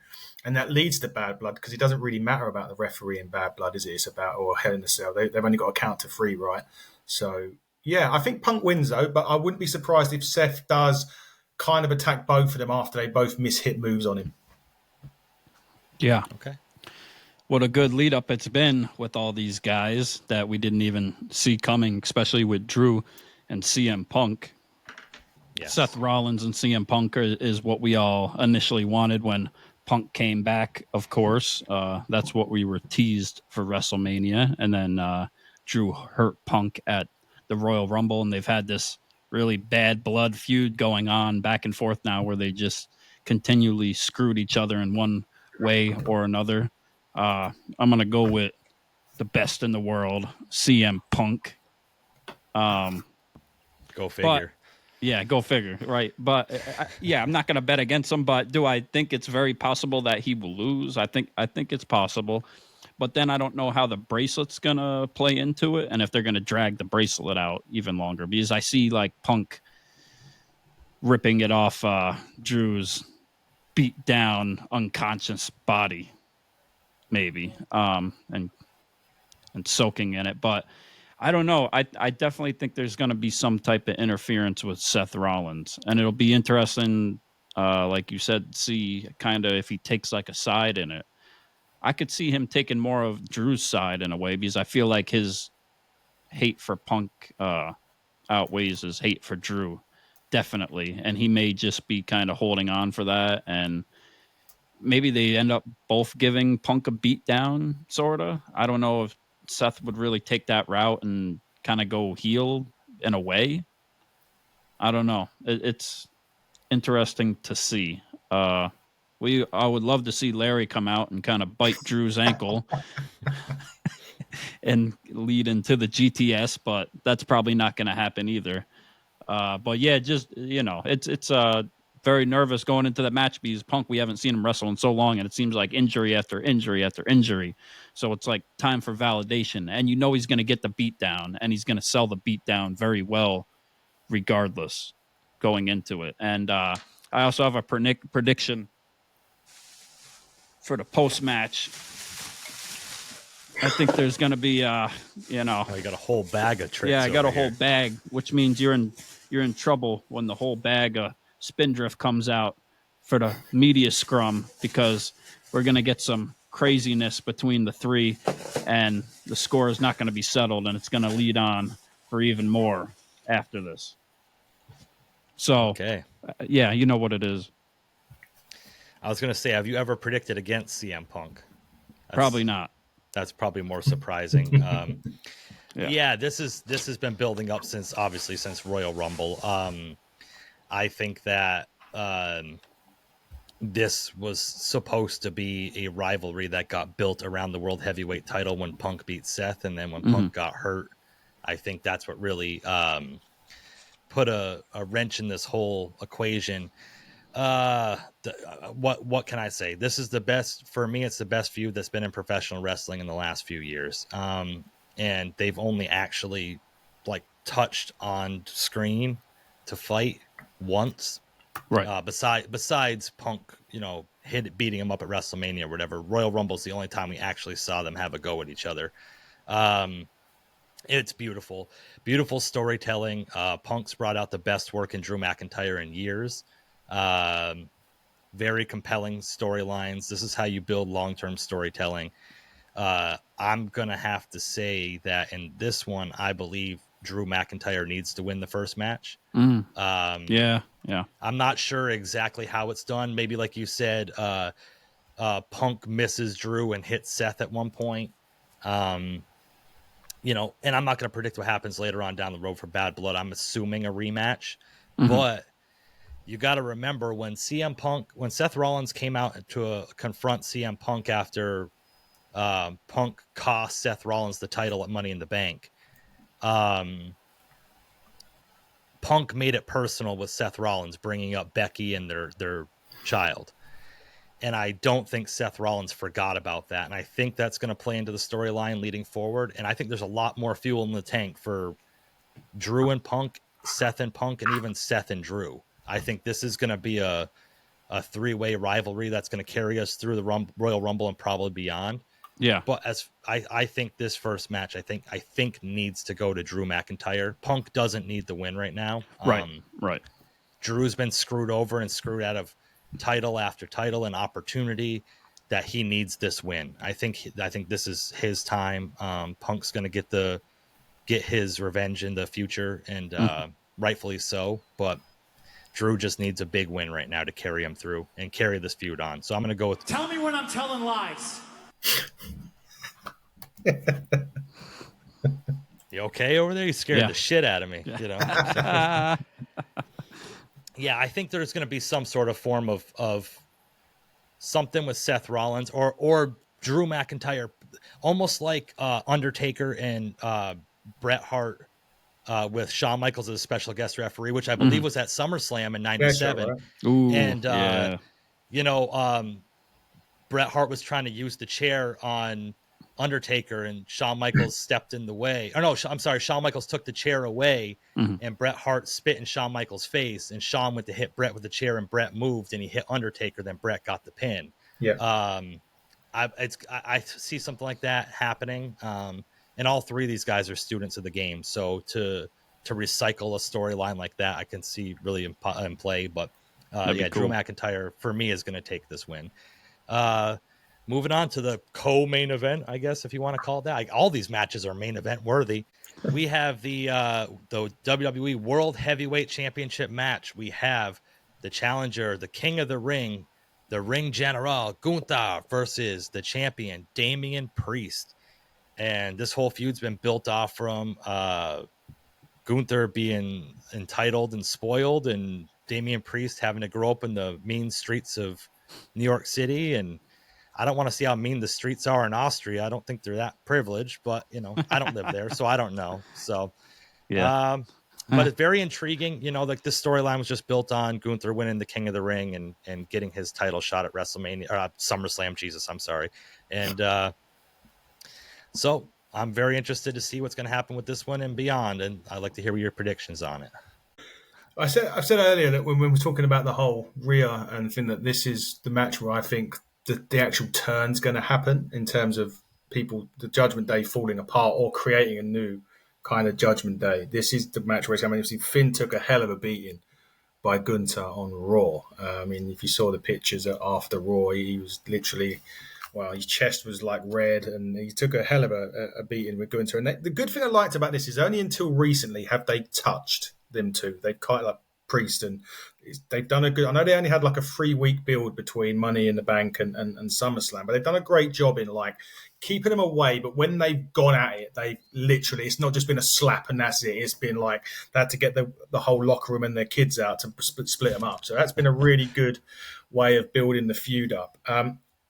S3: And that leads to Bad Blood because it doesn't really matter about the referee in Bad Blood, is it? It's about, or Hell in a Cell. They've only got to count to 3, right? So, yeah, I think Punk wins, though, but I wouldn't be surprised if Seth does kind of attack both of them after they both miss hit moves on him.
S2: Yeah.
S4: Okay.
S2: What a good lead up it's been with all these guys that we didn't even see coming, especially with Drew and CM Punk. Yes. Seth Rollins and CM Punk is what we all initially wanted when Punk came back, of course. That's what we were teased for WrestleMania. And then Drew hurt Punk at the Royal Rumble, and they've had this really bad blood feud going on back and forth now where they just continually screwed each other in one way or another. I'm going to go with the best in the world, CM Punk.
S4: Go figure.
S2: Yeah, go figure, right? But I'm not going to bet against him. But do I think it's very possible that he will lose? I think it's possible. But then I don't know how the bracelet's going to play into it, and if they're going to drag the bracelet out even longer, because I see like Punk ripping it off Drew's beat down, unconscious body, maybe, and soaking in it, but. I don't know. I definitely think there's going to be some type of interference with Seth Rollins, and it'll be interesting, like you said, see kind of if he takes like a side in it. I could see him taking more of Drew's side in a way because I feel like his hate for Punk outweighs his hate for Drew, definitely, and he may just be kind of holding on for that, and maybe they end up both giving Punk a beat down, sort of. I don't know if Seth would really take that route and kind of go heel in a way. I don't know. It's interesting to see. I would love to see Larry come out and kind of bite Drew's ankle and lead into the GTS, but that's probably not going to happen either. But yeah, just, it's very nervous going into the match because Punk, we haven't seen him wrestle in so long, and it seems like injury after injury after injury. So it's like time for validation. And he's going to get the beat down, and he's going to sell the beat down very well regardless going into it. And I also have a prediction for the post-match. I think there's going to be,
S4: Oh, you got a whole bag of tricks.
S2: Yeah, I got a
S4: here.
S2: whole bag, which means you're in trouble when the whole bag of Spindrift comes out for the media scrum, because we're going to get some craziness between the three, and the score is not going to be settled, and it's going to lead on for even more after this. So,
S4: okay.
S2: Yeah, you know what it is.
S4: I was going to say, have you ever predicted against CM Punk?
S2: Probably not.
S4: That's probably more surprising. Yeah, this has been building up since Royal Rumble. I think that this was supposed to be a rivalry that got built around the World Heavyweight title when Punk beat Seth, and then when Punk got hurt, I think that's what really put a wrench in this whole equation. What can I say? This is the best, for me, it's the best feud that's been in professional wrestling in the last few years. And they've only actually touched on screen to fight once.
S2: Right.
S4: Besides Punk, beating him up at WrestleMania or whatever. Royal Rumble's the only time we actually saw them have a go at each other. It's beautiful. Beautiful storytelling. Punk's brought out the best work in Drew McIntyre in years. Very compelling storylines. This is how you build long-term storytelling. I'm going to have to say that in this one, I believe Drew McIntyre needs to win the first match.
S2: Yeah.
S4: I'm not sure exactly how it's done. Maybe like you said, Punk misses Drew and hits Seth at one point. you know, and I'm not going to predict what happens later on down the road for Bad Blood. I'm assuming a rematch, but you got to remember when Seth Rollins came out to confront CM Punk after Punk cost Seth Rollins the title at Money in the Bank. Punk made it personal with Seth Rollins, bringing up Becky and their child. And I don't think Seth Rollins forgot about that. And I think that's going to play into the storyline leading forward. And I think there's a lot more fuel in the tank for Drew and Punk, Seth and Punk, and even Seth and Drew. I think this is going to be a three-way rivalry that's going to carry us through the Royal Rumble and probably beyond.
S2: Yeah.
S4: But as I think this first match, I think needs to go to Drew McIntyre. Punk doesn't need the win right now.
S2: Right.
S4: Drew's been screwed over and screwed out of title after title and opportunity that he needs this win. I think this is his time. Punk's going to get his revenge in the future, and rightfully so. But Drew just needs a big win right now to carry him through and carry this feud on. So I'm going to go with.
S5: Tell me when I'm telling lies.
S4: You okay over there? You scared the shit out of me. You know. Yeah, I think there's going to be some sort of form of something with Seth Rollins or Drew McIntyre, almost like Undertaker and Bret Hart with Shawn Michaels as a special guest referee, which I believe was at SummerSlam in '97.
S3: Right.
S2: Ooh,
S4: And you know, Bret Hart was trying to use the chair on Undertaker, and Shawn Michaels stepped in the way. Oh no, I'm sorry. Shawn Michaels took the chair away, and Bret Hart spit in Shawn Michaels' face, and Shawn went to hit Bret with the chair, and Bret moved, and he hit Undertaker. Then Bret got the pin.
S3: Yeah.
S4: I see something like that happening. And all three of these guys are students of the game, so to recycle a storyline like that, I can see really in play. But yeah, cool. Drew McIntyre for me is going to take this win. Moving on to the co-main event, I guess, if you want to call it that. All these matches are main event worthy. We have the WWE World Heavyweight Championship match. We have the challenger, the King of the Ring, the Ring General, Gunther, versus the champion, Damian Priest. And this whole feud's been built off from Gunther being entitled and spoiled, and Damian Priest having to grow up in the mean streets of New York City. And I don't want to see how mean the streets are in Austria. I don't think they're that privileged, but you know, I don't live there, so I don't know. So, yeah. But it's very intriguing. You know, like this storyline was just built on Gunther winning the King of the Ring and getting his title shot at WrestleMania or SummerSlam. Jesus, I'm sorry. And so I'm very interested to see what's going to happen with this one and beyond. And I'd like to hear your predictions on it.
S3: I've said earlier that when we were talking about the whole Rhea and thing, that this is the match where I think the actual turn's going to happen in terms of people, the Judgment Day falling apart or creating a new kind of Judgment Day. This is the match where Finn took a hell of a beating by Gunther on Raw. I mean, if you saw the pictures after Raw, he was literally, well, his chest was like red, and he took a hell of a beating with Gunther. And the good thing I liked about this is only until recently have they touched them two. They've kind of like Priest, and they've done a good. I know they only had like a 3-week build between Money in the Bank and SummerSlam, but they've done a great job in like keeping them away. But when they've gone at it, they literally, it's not just been a slap and that's it. It's been like they had to get the whole locker room and their kids out to split them up. So that's been a really good way of building the feud up.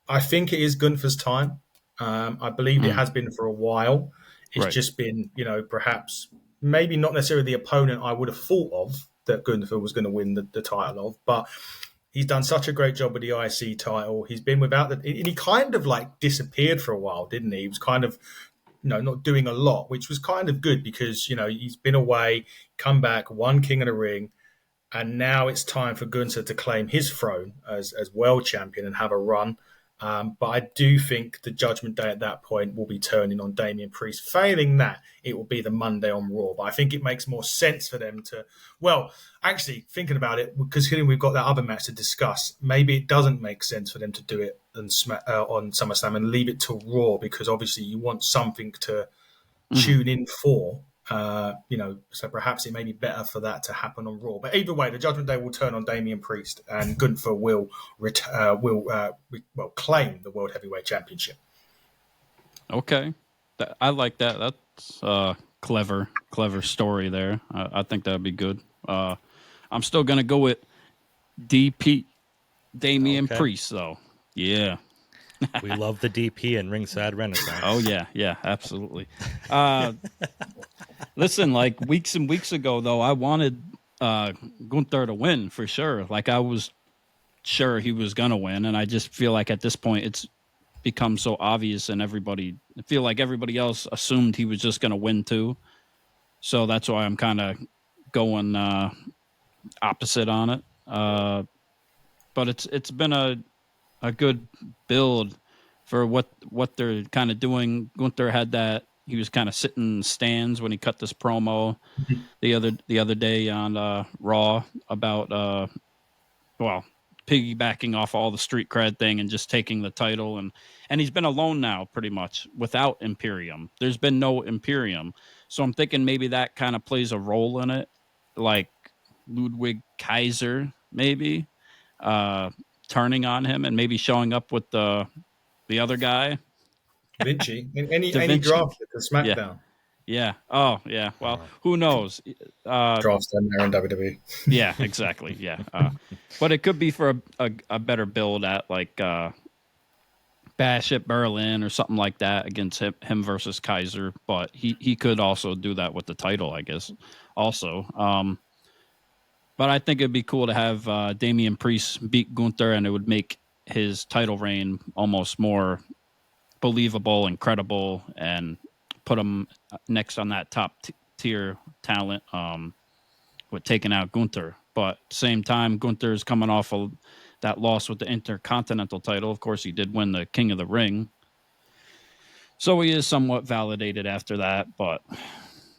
S3: I think it is Gunther's time. I believe it has been for a while. It's just been, you know, perhaps maybe not necessarily the opponent I would have thought of that Gunther was going to win the title of, but he's done such a great job with the IC title. He's been without and he kind of like disappeared for a while, didn't he? He was kind of, you know, not doing a lot, which was kind of good because, you know, he's been away, come back, won King of the Ring, and now it's time for Gunther to claim his throne as world champion and have a run. But I do think the Judgment Day at that point will be turning on Damian Priest. Failing that, it will be the Monday on Raw. But I think it makes more sense for them to... Well, actually, thinking about it, because we've got that other match to discuss, maybe it doesn't make sense for them to do it on SummerSlam and leave it to Raw, because obviously you want something to tune in for. You know, so perhaps it may be better for that to happen on Raw. But either way, the Judgment Day will turn on Damian Priest, and Gunther will claim the World Heavyweight Championship.
S2: Okay, I like that. Clever story there. I think that'd be good. I'm still gonna go with DP, Damian Priest, though. Yeah.
S4: We love the DP in Ringside Renaissance.
S2: Oh yeah, absolutely. Listen, like weeks and weeks ago, though, I wanted Gunther to win for sure. Like I was sure he was gonna win, and I just feel like at this point it's become so obvious, and I feel like everybody else assumed he was just gonna win too. So that's why I'm kind of going opposite on it. But it's been a good build for what they're kind of doing. Gunther had that. He was kind of sitting in the stands when he cut this promo the other day on Raw about piggybacking off all the street cred thing and just taking the title, and he's been alone now pretty much without Imperium. There's been no Imperium. So I'm thinking maybe that kind of plays a role in it, like Ludwig Kaiser maybe turning on him and maybe showing up with the other guy.
S3: Vinci. Any draft at the Smackdown.
S2: Yeah. Oh, yeah. Well, who knows?
S3: Drafts down there in WWE.
S2: Yeah, exactly. Yeah. But it could be for a better build at like Bash at Berlin or something like that against him versus Kaiser. But he could also do that with the title, I guess, also. But I think it'd be cool to have Damian Priest beat Gunther, and it would make his title reign almost more believable and credible, and put him next on that top tier talent with taking out Gunther. But at the same time, Gunther's coming off of that loss with the Intercontinental title. Of course, he did win the King of the Ring. So he is somewhat validated after that, but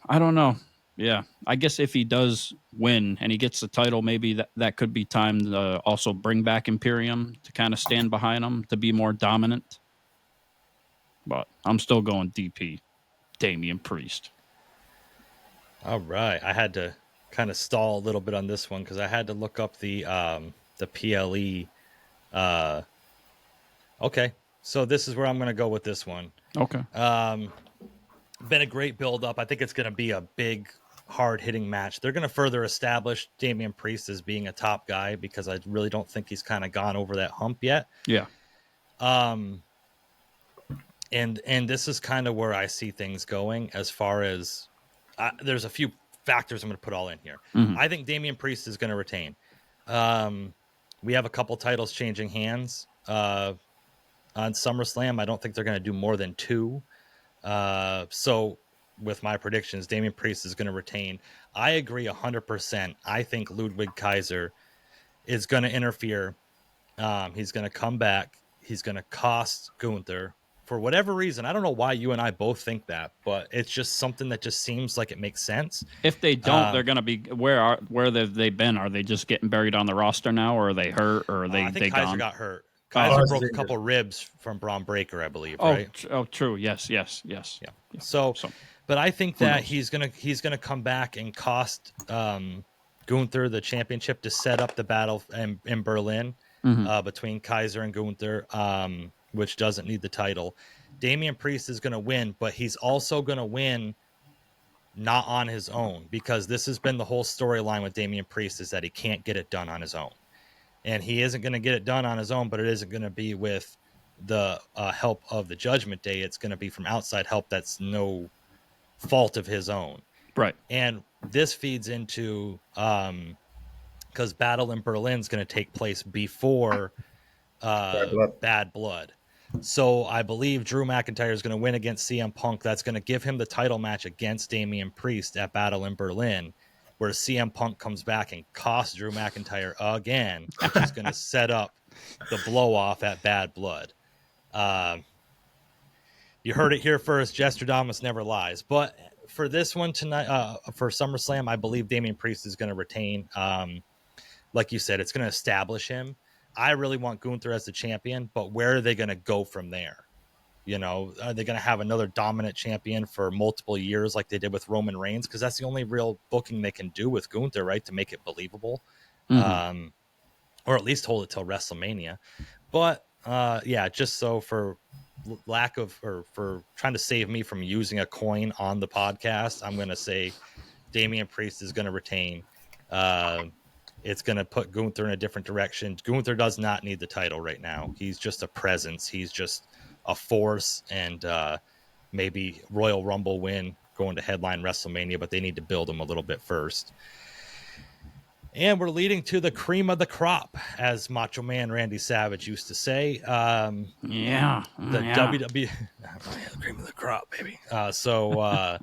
S2: I don't know. Yeah, I guess if he does win and he gets the title, maybe that could be time to also bring back Imperium to kind of stand behind him to be more dominant. But I'm still going DP, Damian Priest.
S4: All right, I had to kind of stall a little bit on this one because I had to look up the PLE. Okay, so this is where I'm going to go with this one.
S2: Okay.
S4: Been a great build up. I think it's going to be a big, hard hitting match. They're going to further establish Damian Priest as being a top guy because I really don't think he's kind of gone over that hump yet.
S2: Yeah.
S4: And this is kind of where I see things going as far as there's a few factors I'm going to put all in here.
S2: Mm-hmm.
S4: I think Damian Priest is going to retain. We have a couple titles changing hands on SummerSlam. I don't think they're going to do more than 2. So with my predictions, Damian Priest is going to retain. I agree 100%. I think Ludwig Kaiser is going to interfere. He's going to come back. He's going to cost Gunther for whatever reason. I don't know why you and I both think that, but it's just something that just seems like it makes sense.
S2: If they don't, they're going to be where have they been? Are they just getting buried on the roster now, or are they hurt, or are they?
S4: I think Kaiser
S2: gone?
S4: got hurt. Kaiser broke a couple ribs from Braun Breaker, I believe. Right?
S2: True. Yes.
S4: Yeah. So, but I think that he's gonna come back and cost Gunther the championship to set up the battle in Berlin between Kaiser and Gunther, which doesn't need the title. Damian Priest is gonna win, but he's also gonna win not on his own, because this has been the whole storyline with Damian Priest, is that he can't get it done on his own. And he isn't going to get it done on his own, but it isn't going to be with the help of the Judgment Day. It's going to be from outside help that's no fault of his own.
S2: Right.
S4: And this feeds into, because Battle in Berlin is going to take place before Bad Blood. So I believe Drew McIntyre is going to win against CM Punk. That's going to give him the title match against Damian Priest at Battle in Berlin, where CM Punk comes back and costs Drew McIntyre again, which is going to set up the blow-off at Bad Blood. You heard it here first. Jestradamus never lies. But for this one tonight, for SummerSlam, I believe Damian Priest is going to retain. Like you said, it's going to establish him. I really want Gunther as the champion, but where are they going to go from there? You know, are they going to have another dominant champion for multiple years like they did with Roman Reigns? Because that's the only real booking they can do with Gunther, right? To make it believable. Or at least hold it till WrestleMania. But, yeah, just so for lack of, or for trying to save me from using a coin on the podcast, I'm going to say Damian Priest is going to retain. It's going to put Gunther in a different direction. Gunther does not need the title right now. He's just a presence. He's just a force, and maybe Royal Rumble win going to headline WrestleMania, but they need to build him a little bit first. And we're leading to the cream of the crop, as Macho Man Randy Savage used to say. The WWE cream of the crop, baby. The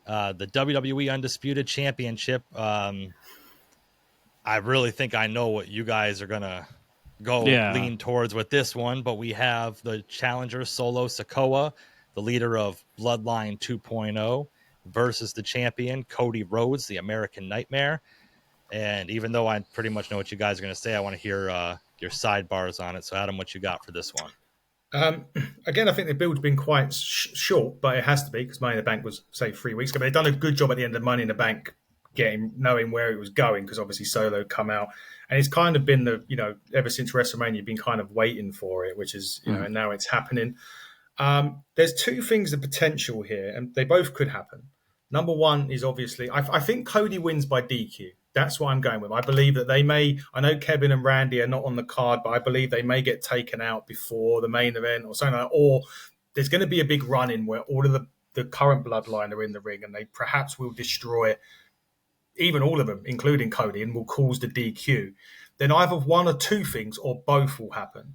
S4: WWE Undisputed Championship. I really think I know what you guys are gonna lean towards with this one, but we have the challenger Solo Sikoa, the leader of Bloodline 2.0, versus the champion Cody Rhodes, the American Nightmare. And even though I pretty much know what you guys are going to say, I want to hear your sidebars on it. So, Adam, what you got for this one?
S3: Again, I think the build's been quite short, but it has to be because Money in the Bank was, say, 3 weeks ago. But they've done a good job at the end of Money in the Bank knowing where it was going, because obviously Solo come out. And it's kind of been ever since WrestleMania, you've been kind of waiting for it, which is, and now it's happening. There's two things of potential here, and they both could happen. Number one is obviously, I think Cody wins by DQ. That's what I'm going with. I believe that they may, I know Kevin and Randy are not on the card, but I believe they may get taken out before the main event or something like that. Or there's going to be a big run-in where all of the current bloodline are in the ring, and they perhaps will destroy even all of them, including Cody, and will cause the DQ. Then either one or two things or both will happen.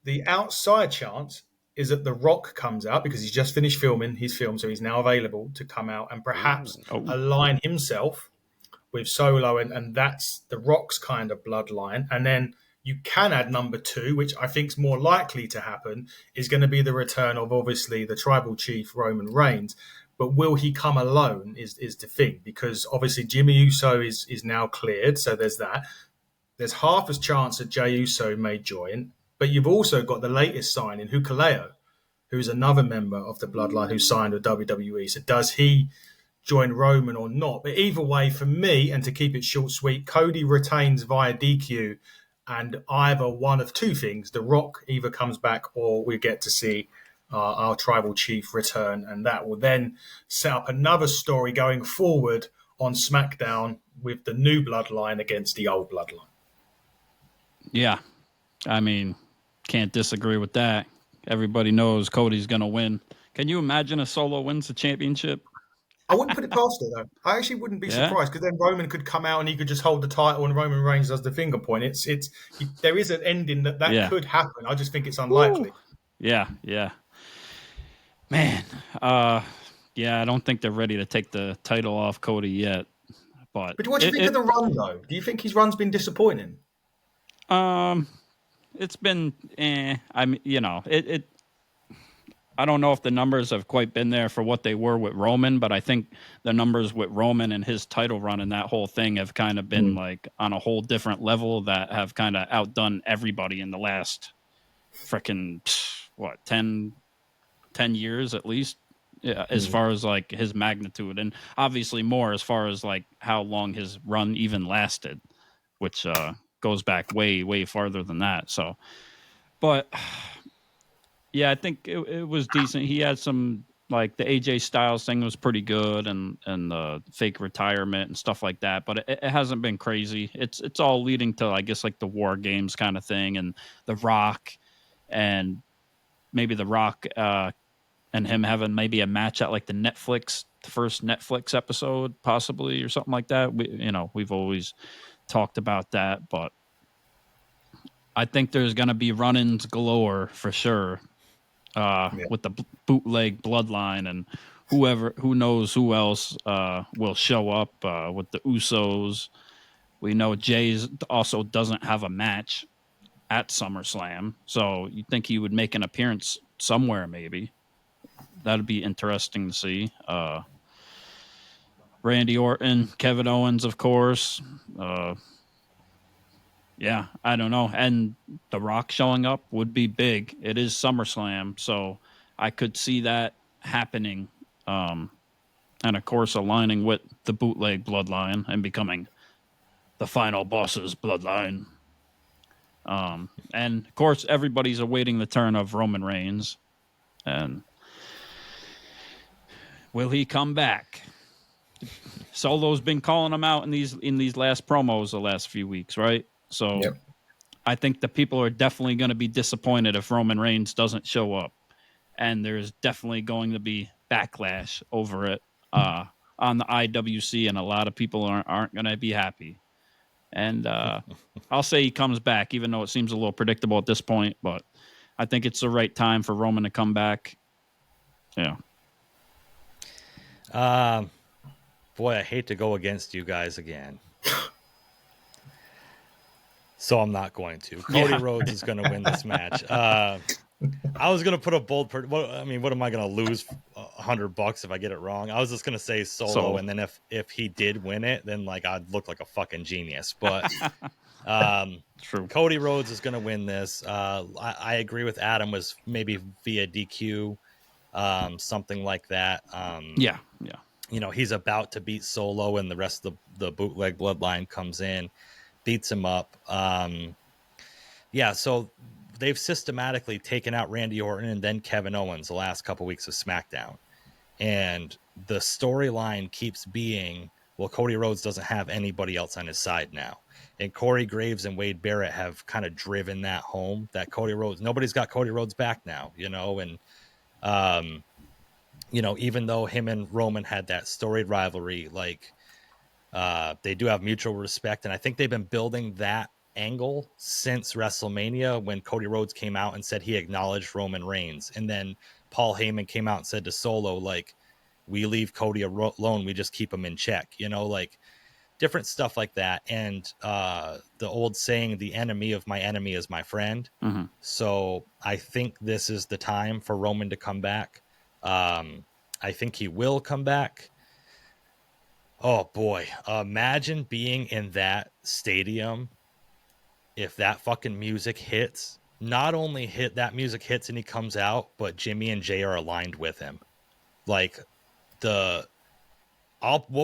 S3: The outside chance is that The Rock comes out because he's just finished filming his film, so he's now available to come out and perhaps align himself with Solo, and that's The Rock's kind of bloodline. And then you can add number two, which I think is more likely to happen, is going to be the return of obviously the tribal chief Roman Reigns. But will he come alone is the thing, because obviously Jimmy Uso is now cleared, so there's that. There's half a chance that Jey Uso may join, but you've also got the latest signing, Hikuleo, who's another member of the bloodline who signed with WWE. So does he join Roman or not? But either way, for me, and to keep it short, sweet, Cody retains via DQ, and either one of two things, The Rock either comes back or we get to see our tribal chief return, and that will then set up another story going forward on SmackDown with the new bloodline against the old bloodline.
S2: Yeah, I mean, can't disagree with that. Everybody knows Cody's going to win. Can you imagine a Solo wins the championship?
S3: I wouldn't put it past it, though. I actually wouldn't be surprised, because then Roman could come out and he could just hold the title and Roman Reigns does the finger point. There is an ending that could happen. I just think it's unlikely.
S2: Yeah. Man, I don't think they're ready to take the title off Cody yet. But
S3: what do you think of the run, though? Do you think his run's been disappointing?
S2: It's been, I mean, I don't know if the numbers have quite been there for what they were with Roman, but I think the numbers with Roman and his title run and that whole thing have kind of been like on a whole different level that have kind of outdone everybody in the last freaking, 10 years at least, as far as like his magnitude, and obviously more as far as like how long his run even lasted, which goes back way farther than that. So, but yeah, I think it was decent. He had some, like the AJ Styles thing was pretty good, and the fake retirement and stuff like that. But it hasn't been crazy. It's all leading to, I guess, like the War Games kind of thing, and The Rock, and maybe The Rock and him having maybe a match at like the first Netflix episode, possibly, or something like that. We've always talked about that, but I think there's going to be run-ins galore for sure. With the bootleg bloodline, and who knows who else will show up with the Usos. We know Jay also doesn't have a match at SummerSlam, so you think he would make an appearance somewhere, maybe. That'd be interesting to see. Randy Orton, Kevin Owens, of course. Yeah, I don't know. And The Rock showing up would be big. It is SummerSlam, so I could see that happening. And, of course, aligning with the bootleg bloodline and becoming the final boss's bloodline. And, of course, everybody's awaiting the turn of Roman Reigns. And will he come back? Solo's been calling him out in these last promos the last few weeks, right? So
S3: Yep.
S2: I think the people are definitely going to be disappointed if Roman Reigns doesn't show up. And there's definitely going to be backlash over it on the IWC, and a lot of people aren't going to be happy. And I'll say he comes back, even though it seems a little predictable at this point. But I think it's the right time for Roman to come back. Yeah.
S4: Boy, I hate to go against you guys again. So I'm not going to. Cody Rhodes is going to win this match. I was going to put a bold... what am I going to lose $100 if I get it wrong? I was just going to say Solo, and then if he did win it, then like I'd look like a fucking genius. But
S2: True.
S4: Cody Rhodes is going to win this. I agree with Adam, was maybe via DQ, something like that.
S2: Yeah.
S4: You know, he's about to beat Solo, and the rest of the bootleg bloodline comes in, beats him up. So they've systematically taken out Randy Orton and then Kevin Owens the last couple weeks of SmackDown. And the storyline keeps being, well, Cody Rhodes doesn't have anybody else on his side now. And Corey Graves and Wade Barrett have kind of driven that home, that Cody Rhodes, nobody's got Cody Rhodes back now, you know, and, you know, even though him and Roman had that storied rivalry, like they do have mutual respect. And I think they've been building that angle since WrestleMania, when Cody Rhodes came out and said he acknowledged Roman Reigns. And then Paul Heyman came out and said to Solo, like, we leave Cody alone, we just keep him in check, you know, like different stuff like that. And the old saying, the enemy of my enemy is my friend.
S2: Mm-hmm.
S4: So I think this is the time for Roman to come back. I think he will come back. Oh boy, imagine being in that stadium if that fucking music hits. Not only that music hits and he comes out, but Jimmy and Jay are aligned with him. Like we'll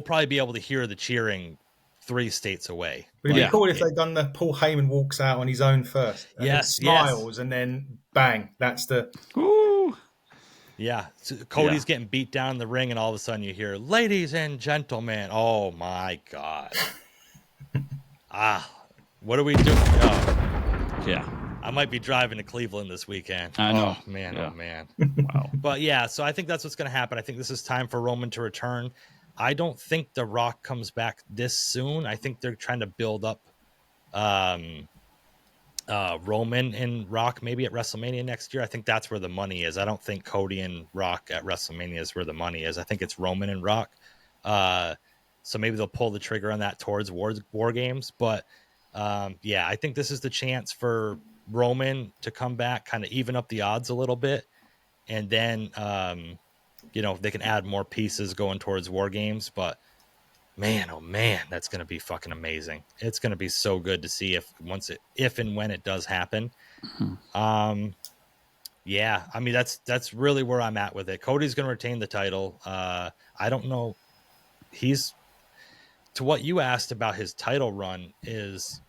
S4: probably be able to hear the cheering 3 states away.
S3: Would it be cool if they done the Paul Heyman walks out on his own first? And then smiles, and then bang, that's the...
S2: Ooh.
S4: Yeah, so Cody's getting beat down in the ring, and all of a sudden you hear, ladies and gentlemen. Oh my God. What are we doing? Oh.
S2: Yeah.
S4: I might be driving to Cleveland this weekend.
S2: I know.
S4: Oh, man.
S2: Yeah.
S4: Oh, man.
S2: Wow.
S4: But yeah, so I think that's what's going to happen. I think this is time for Roman to return. I don't think The Rock comes back this soon. I think they're trying to build up Roman and Rock maybe at WrestleMania next year. I think that's where the money is. I don't think Cody and Rock at WrestleMania is where the money is. I think it's Roman and Rock. So maybe they'll pull the trigger on that towards War Games. But I think this is the chance for Roman to come back, kind of even up the odds a little bit. And then, they can add more pieces going towards War Games. But man, oh man, that's going to be fucking amazing. It's going to be so good to see if and when it does happen. Mm-hmm. I mean, that's really where I'm at with it. Cody's going to retain the title. I don't know. To what you asked about his title run, is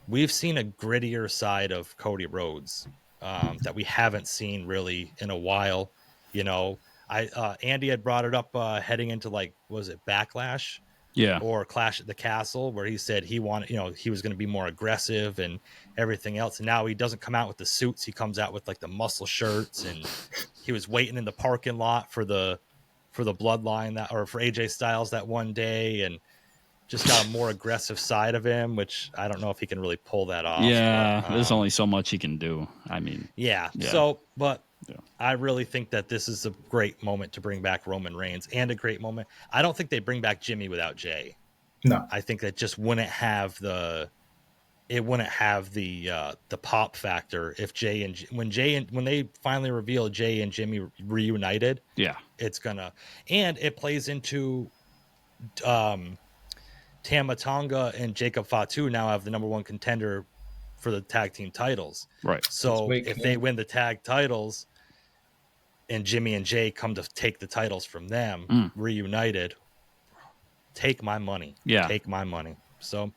S4: we've seen a grittier side of Cody Rhodes that we haven't seen really in a while. You know, Andy had brought it up heading into, like, was it Backlash?
S2: Yeah.
S4: Or Clash at the Castle, where he said he wanted, he was going to be more aggressive and everything else. And now he doesn't come out with the suits. He comes out with like the muscle shirts, and he was waiting in the parking lot for the bloodline or for AJ Styles that one day, and just got a more aggressive side of him, which I don't know if he can really pull that off.
S2: Yeah. There's only so much he can do. I mean, I really think that this is a great moment to bring back Roman Reigns, and a great moment. I don't think they bring back Jimmy without Jay.
S3: No,
S4: I think that just wouldn't have the pop factor if when they finally reveal Jay and Jimmy reunited.
S2: Yeah,
S4: it's gonna, and it plays into Tama Tonga and Jacob Fatu now have the number 1 contender for the tag team titles.
S2: Right.
S4: So if they win the tag titles and Jimmy and Jay come to take the titles from them, reunited, take my money.
S2: Yeah.
S4: Take my money. So,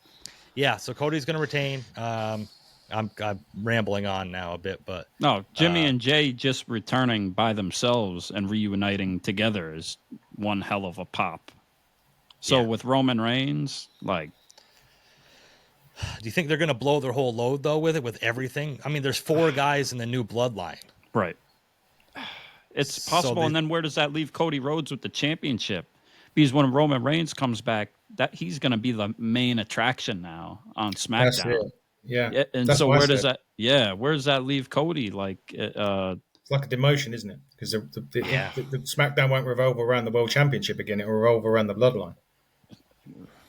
S4: so Cody's going to retain. I'm rambling on now a bit, but
S2: no, Jimmy and Jay just returning by themselves and reuniting together is one hell of a pop. So with Roman Reigns, like,
S4: do you think they're going to blow their whole load though with everything? I mean, there's 4 guys in the new bloodline.
S2: right. It's possible. And then where does that leave Cody Rhodes with the championship? Because when Roman Reigns comes back, that he's going to be the main attraction now on SmackDown.
S3: That's it. Yeah.
S2: And
S3: That's
S2: so
S3: what I
S2: where does
S3: said.
S2: that? Yeah, where does that leave Cody? Like,
S3: It's like a demotion, isn't it? Because the SmackDown won't revolve around the World Championship again; it will revolve around the Bloodline.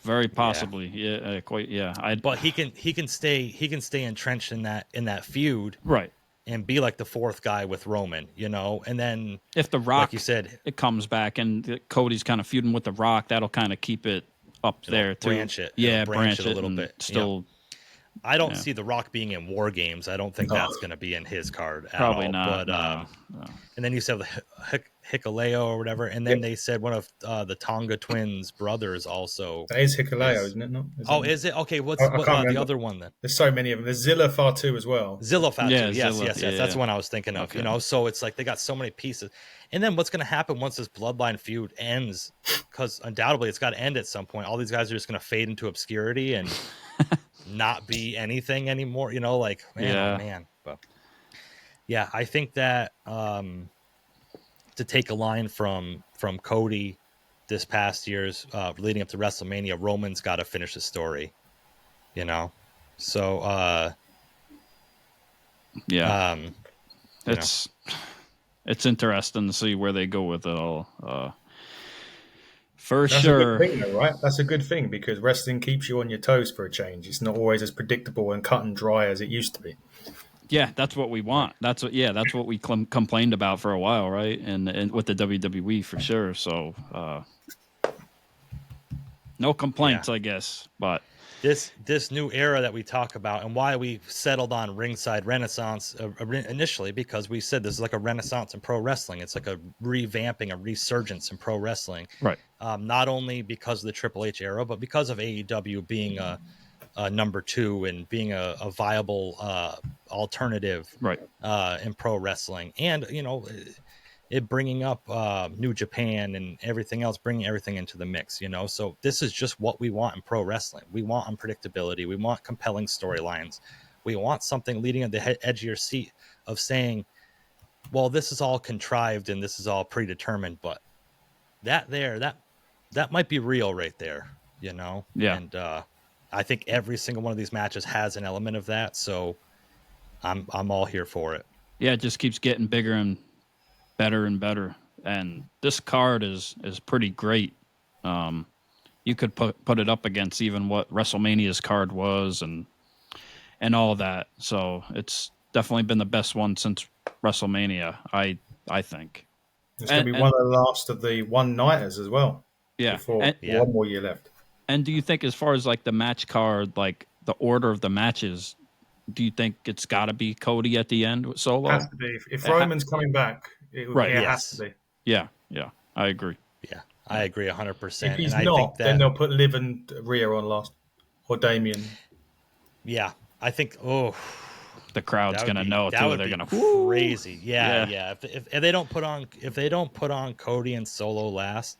S2: very possibly, yeah, quite, yeah.
S4: But he can stay entrenched in that feud,
S2: right,
S4: and be like the 4th guy with Roman, you know. And then
S2: if the Rock,
S4: like you said,
S2: it comes back and Cody's kind of feuding with the Rock, that'll kind of keep it up there too.
S4: Branch it,
S2: branch it
S4: a little bit.
S2: Still,
S4: I don't see the Rock being in War Games. I don't think that's going to be in his card at
S2: probably
S4: all.
S2: not.
S4: But and then you said Hikuleo or whatever, and then they said one of the Tonga twins' brothers also.
S3: That is Hikuleo, isn't it? No?
S4: Is it? Okay, what's the other one then?
S3: There's so many of them. There's Zilla Fatu as well.
S4: Zilla Fatu, yes.
S2: Yeah,
S4: That's the one I was thinking of. Okay. You know, so it's like they got so many pieces. And then what's going to happen once this bloodline feud ends? Because undoubtedly it's got to end at some point. All these guys are just going to fade into obscurity and not be anything anymore. You know, like man. But yeah, I think that to take a line from Cody this past year's leading up to WrestleMania, Roman's got to finish the story. You know, so
S2: it's interesting to see where they go with it all. For
S3: That's
S2: sure.
S3: a good thing, though, right? That's a good thing because wrestling keeps you on your toes for a change. It's not always as predictable and cut and dry as it used to be.
S2: Yeah, that's what we want. That's what we complained about for a while, right? And with the WWE for sure. So no complaints, I guess. But
S4: this new era that we talk about and why we settled on Ringside Renaissance initially, because we said this is like a renaissance in pro wrestling. It's like a revamping, a resurgence in pro wrestling.
S2: Right.
S4: Not only because of the Triple H era, but because of AEW being a number 2 and being a viable alternative in pro wrestling. And, you know, it bringing up New Japan and everything else, bringing everything into the mix, you know. So this is just what we want in pro wrestling. We want unpredictability. We want compelling storylines. We want something leading at the edge of your seat of saying, well, this is all contrived and this is all predetermined, but that might be real right there, you know.
S2: Yeah.
S4: And I think every single one of these matches has an element of that, so I'm all here for it.
S2: Yeah, it just keeps getting bigger and better, and this card is pretty great. You could put it up against even what WrestleMania's card was and all of that. So it's definitely been the best one since WrestleMania, I think.
S3: It's going to be one of the last of the one-nighters as well.
S2: Yeah.
S3: Before one more year left.
S2: And do you think, as far as like the match card, like the order of the matches, do you think it's got to be Cody at the end with Solo?
S3: It has to be. If Roman's coming back, it has to be.
S2: Yeah, I agree.
S4: Yeah, I agree 100%.
S3: If he's not, then they'll put Liv and Rhea on last, or Damian.
S4: Yeah, I think.
S2: The crowd's gonna know too. They're gonna
S4: crazy. Yeah. If they don't put on Cody and Solo last,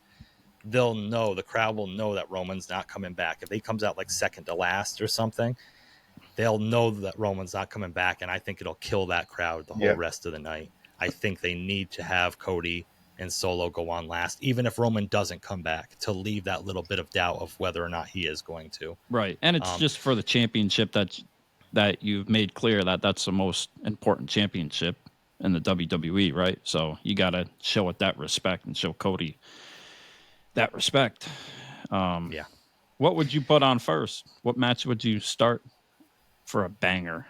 S4: they'll know. The crowd will know that Roman's not coming back. If he comes out like second to last or something, they'll know that Roman's not coming back, and I think it'll kill that crowd the whole rest of the night. I think they need to have Cody and Solo go on last, even if Roman doesn't come back, to leave that little bit of doubt of whether or not he is going to.
S2: Right, and it's just for the championship that you've made clear that that's the most important championship in the WWE, right? So you got to show it that respect and show Cody that respect. What would you put on first? What match would you start for a banger?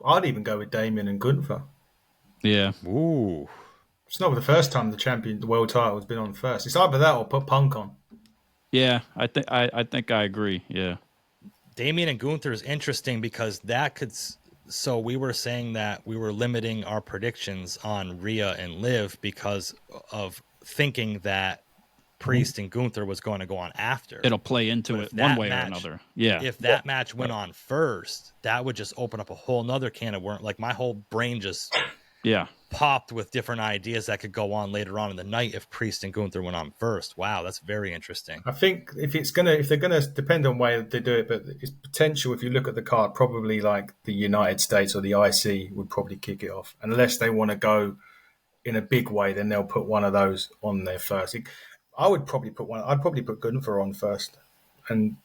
S3: I'd even go with Damian and Gunther.
S2: Yeah.
S4: Ooh.
S3: It's not the first time the world title has been on first. It's either that or put Punk on.
S2: Yeah, I think I agree. Yeah.
S4: Damian and Gunther is interesting because that could. So we were saying that we were limiting our predictions on Rhea and Liv because of thinking that Priest and Gunther was going to go on after.
S2: It'll play into it one way or another. Yeah.
S4: If that match went on first, that would just open up a whole nother can of worms. Like my whole brain just popped with different ideas that could go on later on in the night if Priest and Gunther went on first. Wow, that's very interesting.
S3: I think if they're gonna depend on where they do it, but it's potential. If you look at the card, probably like the United States or the IC would probably kick it off, unless they want to go in a big way. Then they'll put one of those on there first. I'd probably put Gunther on first, and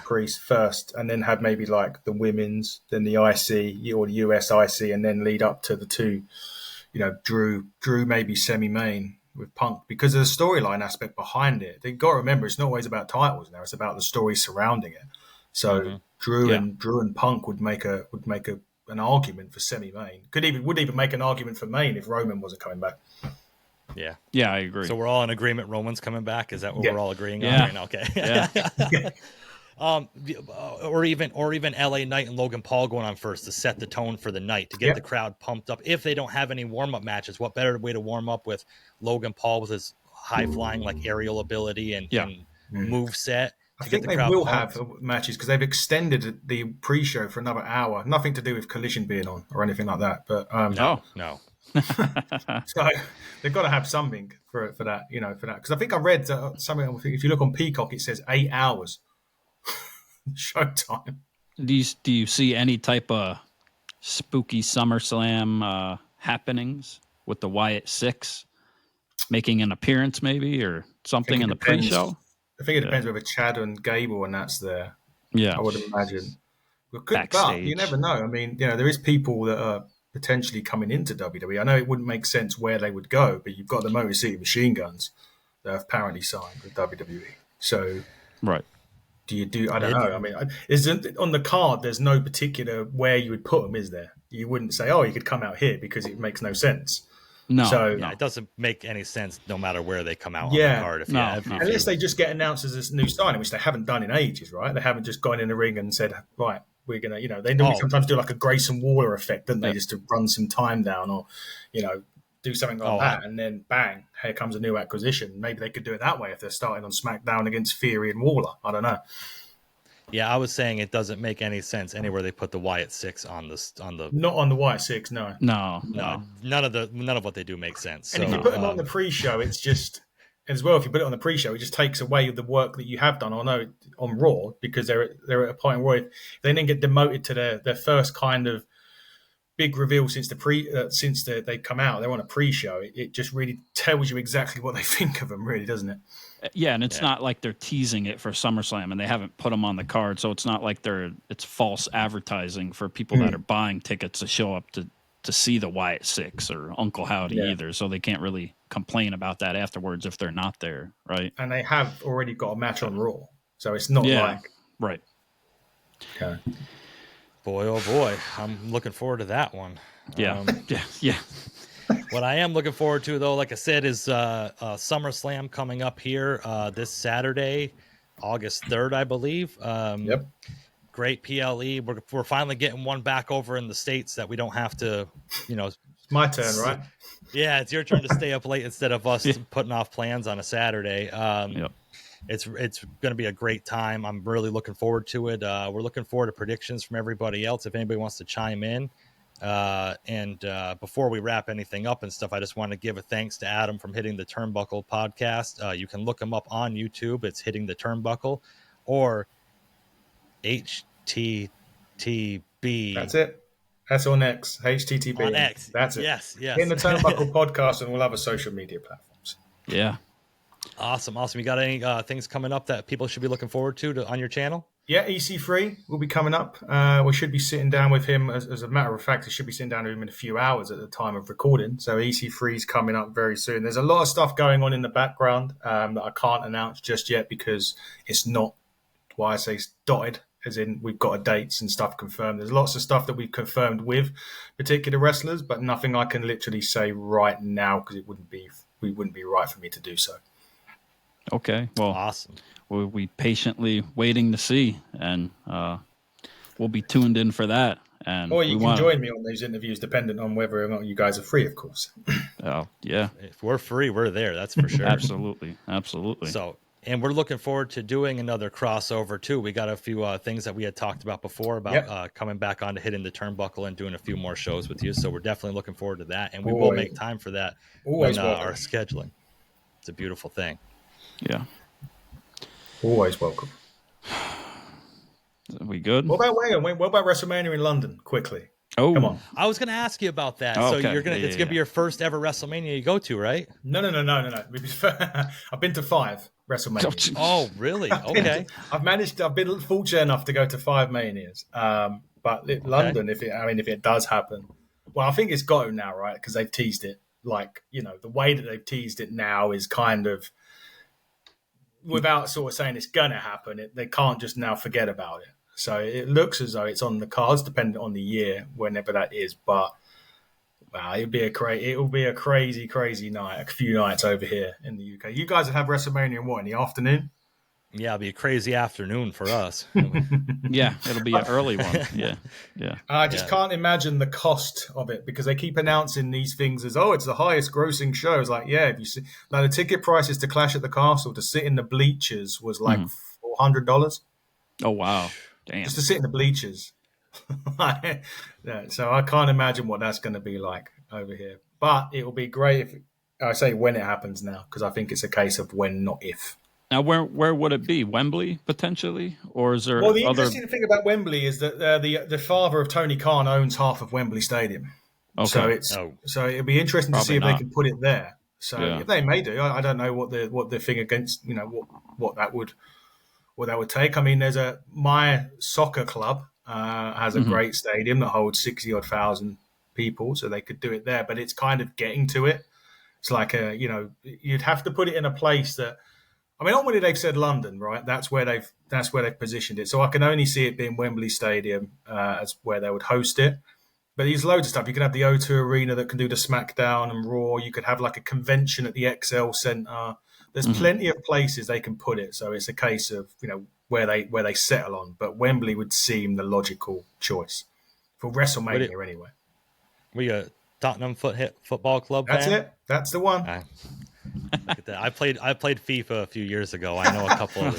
S3: Priest first, and then have maybe like the women's, then the IC or the US IC, and then lead up to the two. Drew maybe semi-main with Punk because of the storyline aspect behind it. You've got to remember, it's not always about titles now; it's about the story surrounding it. So Drew and Punk would make an argument for semi-main. Would even make an argument for main if Roman wasn't coming back.
S4: Yeah,
S2: I agree.
S4: So we're all in agreement. Roman's coming back. Is that what we're all agreeing on right now? Okay.
S2: Yeah.
S4: Or even LA Knight and Logan Paul going on first to set the tone for the night, to get the crowd pumped up. If they don't have any warm-up matches, what better way to warm up with Logan Paul with his high-flying like aerial ability and move set?
S3: I think they will have matches because they've extended the pre-show for another hour. Nothing to do with Collision being on or anything like that. But
S4: no.
S3: So they've got to have something for that, for that. Because I think I read something. If you look on Peacock, it says 8 hours. Showtime.
S2: Do you see any type of spooky SummerSlam happenings with the Wyatt Six making an appearance, maybe, or something in the pre-show?
S3: I think it depends whether Chad and Gable and that's there.
S2: Yeah,
S3: I would imagine. But you never know. I mean, there is people that are potentially coming into WWE. I know it wouldn't make sense where they would go, but you've got the Motor City Machine Guns that have apparently signed with WWE. So,
S2: right.
S3: I don't know. I mean, on the card, there's no particular where you would put them, is there? You wouldn't say, you could come out here because it makes no sense.
S2: No.
S3: So,
S4: it doesn't make any sense no matter where they come out on the card.
S3: Unless they just get announced as a new signing, which they haven't done in ages, right? They haven't just gone in the ring and said, right, we're going to, they normally sometimes do like a Grayson Waller effect, don't they? Just to run some time down or, do something like that, and then bang, here comes a new acquisition. Maybe they could do it that way if they're starting on SmackDown against Theory and Waller. I don't know.
S4: Yeah, I was saying it doesn't make any sense anywhere they put the Wyatt Six on the.
S3: Not on the Wyatt Six, no.
S4: None of what they do makes sense.
S3: And if you put them on the pre-show, it's just as well. If you put it on the pre-show, it just takes away the work that you have done. I know on Raw because they're at a point where if they then get demoted to their first kind of big reveal since they come out. They're on a pre-show. It just really tells you exactly what they think of them, really, doesn't it?
S2: Yeah, and it's not like they're teasing it for SummerSlam, and they haven't put them on the card, so it's not like it's false advertising for people that are buying tickets to show up to see the Wyatt Six or Uncle Howdy either. So they can't really complain about that afterwards if they're not there, right?
S3: And they have already got a match on Raw, so it's not like
S2: right.
S3: Okay.
S4: Boy, oh boy, I'm looking forward to that one.
S2: Yeah.
S4: What I am looking forward to, though, like I said, is SummerSlam coming up here this Saturday, August 3rd, I believe.
S3: Yep.
S4: Great PLE. We're finally getting one back over in the States that we don't have to,
S3: It's my turn, right?
S4: Yeah, it's your turn to stay up late instead of us putting off plans on a Saturday. It's going to be a great time. I'm really looking forward to it. We're looking forward to predictions from everybody else if anybody wants to chime in. And before we wrap anything up and stuff, I just want to give a thanks to Adam from Hitting the Turnbuckle podcast. You can look him up on YouTube. It's Hitting the Turnbuckle or HTTB.
S3: That's it. That's on X. HTTB.
S4: On X.
S3: That's it.
S4: Yes.
S3: Hitting the Turnbuckle podcast and all other social media platforms.
S2: Yeah.
S4: Awesome. You got any things coming up that people should be looking forward to on your channel?
S3: Yeah, EC3 will be coming up. We should be sitting down with him. As a matter of fact, I should be sitting down with him in a few hours at the time of recording. So EC3 is coming up very soon. There's a lot of stuff going on in the background that I can't announce just yet because it's not why I say it's dotted, as in we've got dates and stuff confirmed. There's lots of stuff that we've confirmed with particular wrestlers, but nothing I can literally say right now because it wouldn't be right for me to do so.
S2: Okay, well,
S4: awesome.
S2: We'll be patiently waiting to see, and we'll be tuned in for that. And
S3: or you can join me on those interviews, depending on whether or not you guys are free, of course.
S2: Oh, yeah.
S4: If we're free, we're there. That's for sure.
S2: Absolutely.
S4: So, and we're looking forward to doing another crossover too. We got a few things that we had talked about before about coming back on to hitting the turnbuckle and doing a few more shows with you. So we're definitely looking forward to that, and we will make time for that when our scheduling. It's a beautiful thing.
S2: Yeah.
S3: Always welcome.
S2: Are we good?
S3: What about WrestleMania in London? Quickly.
S2: Oh,
S3: come on.
S4: I was going to ask you about that.
S2: Oh,
S4: so
S2: okay.
S4: It's gonna be your first ever WrestleMania you go to, right?
S3: No. I've been to 5 WrestleManias.
S4: Oh, really? Okay.
S3: I've been fortunate enough to go to 5 Manias. But London, if it does happen, well, I think it's got to now, right? Because they've teased it. Like, the way that they've teased it now is kind of, without sort of saying it's gonna happen, they can't just now forget about it. So it looks as though it's on the cards, depending on the year, whenever that is. But wow, it'll be a crazy, crazy night. A few nights over here in the UK. You guys have WrestleMania in the afternoon?
S4: Yeah, it'll be a crazy afternoon for us.
S2: Yeah, it'll be an early one. Yeah.
S3: I just can't imagine the cost of it, because they keep announcing these things as, it's the highest grossing show. It's like, if you see, now the ticket prices to Clash at the Castle to sit in the bleachers was like $400.
S2: Oh wow. Damn.
S3: Just to sit in the bleachers. So I can't imagine what that's going to be like over here. But it will be great if I say when it happens now, because I think it's a case of when, not if.
S2: Now, where would it be? Wembley, potentially? Or is there
S3: the interesting thing about Wembley is that the father of Tony Khan owns half of Wembley Stadium. Okay. So it'll be interesting to see if they can put it there. So if they may do, I don't know what the thing against, what that would take. I mean, my soccer club has a great stadium that holds 60-odd thousand people, so they could do it there. But it's kind of getting to it. It's like you'd have to put it in a place that, I mean, ultimately they've said London, right? That's where they've positioned it. So I can only see it being Wembley Stadium as where they would host it. But there's loads of stuff. You could have the O2 Arena that can do the Smackdown and Raw. You could have like a convention at the XL Centre. There's plenty of places they can put it. So it's a case of where they settle on. But Wembley would seem the logical choice for WrestleMania anyway.
S4: We a Tottenham Football Club
S3: That's
S4: fan?
S3: it. That's the one.
S4: Look at that. I played FIFA a few years ago. I know a couple of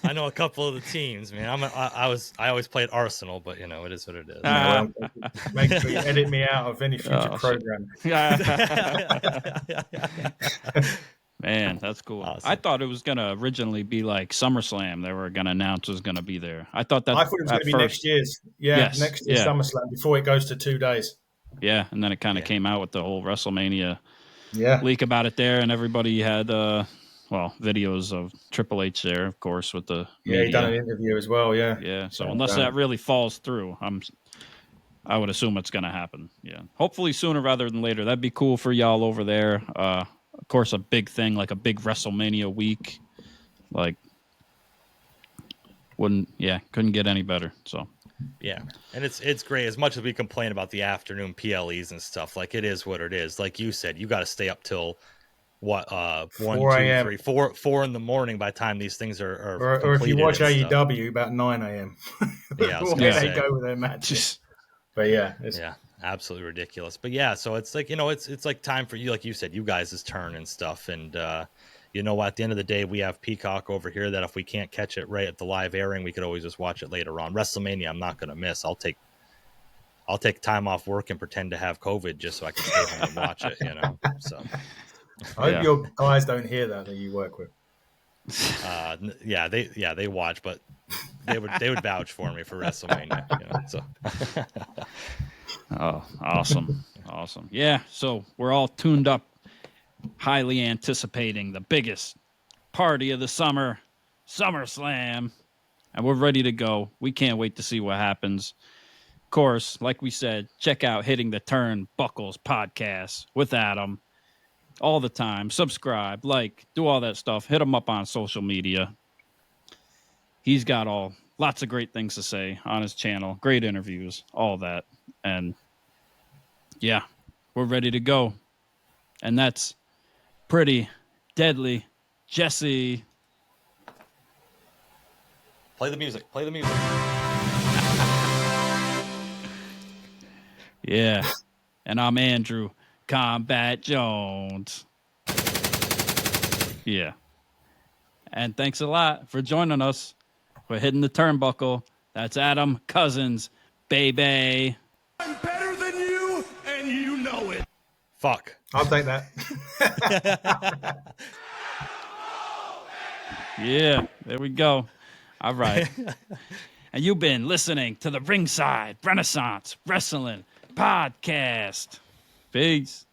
S4: I know a couple of the teams, man. I always played Arsenal, but it is what it is.
S3: Make sure you edit me out of any future program.
S2: Man, that's cool. Awesome. I thought it was gonna originally be like SummerSlam. They were gonna announce was gonna be there. I thought it was gonna be
S3: next year's. Next year's SummerSlam before it goes to 2 days.
S2: Yeah, and then it kind of came out with the whole WrestleMania leak about it there, and everybody had videos of Triple H there, of course, with the media.
S3: He done an interview as well. Yeah.
S2: So unless that really falls through, I would assume it's going to happen. Yeah, hopefully sooner rather than later. That'd be cool for y'all over there. Of course, a big thing like a big WrestleMania week, like couldn't get any better. So.
S4: Yeah, and it's great. As much as we complain about the afternoon PLEs and stuff, like it is what it is. Like you said, you got to stay up till 1, 2, 3, 4 in the morning by the time these things are
S3: or if you watch AEW about 9 a.m.
S4: Yeah,
S3: they go with their matches. But it's
S4: absolutely ridiculous. But so it's like it's like time for you, like you said, you guys' turn and stuff. And at the end of the day, we have Peacock over here that if we can't catch it right at the live airing, we could always just watch it later on. WrestleMania, I'm not going to miss. I'll take time off work and pretend to have COVID just so I can stay home and watch it. So
S3: I hope your guys don't hear that you work with.
S4: They watch, but they would vouch for me for WrestleMania. So.
S2: Oh, awesome. Yeah, so we're all tuned up. Highly anticipating the biggest party of the summer, SummerSlam, and we're ready to go. We can't wait to see what happens. Of course, like we said, check out Hitting the Turnbuckles podcast with Adam all the time. Subscribe, do all that stuff. Hit him up on social media. He's got lots of great things to say on his channel. Great interviews, all that. And we're ready to go. And that's Pretty Deadly Jesse.
S4: Play the music.
S2: Yeah. And I'm Andrew Combat Jones. Yeah. And thanks a lot for joining us for Hitting the Turnbuckle. That's Adam Cousins, baby.
S1: I'm better than you, and you know it.
S4: Fuck.
S3: I'll take that.
S2: Yeah, there we go. All right. And you've been listening to the Ringside Renaissance Wrestling Podcast. Peace.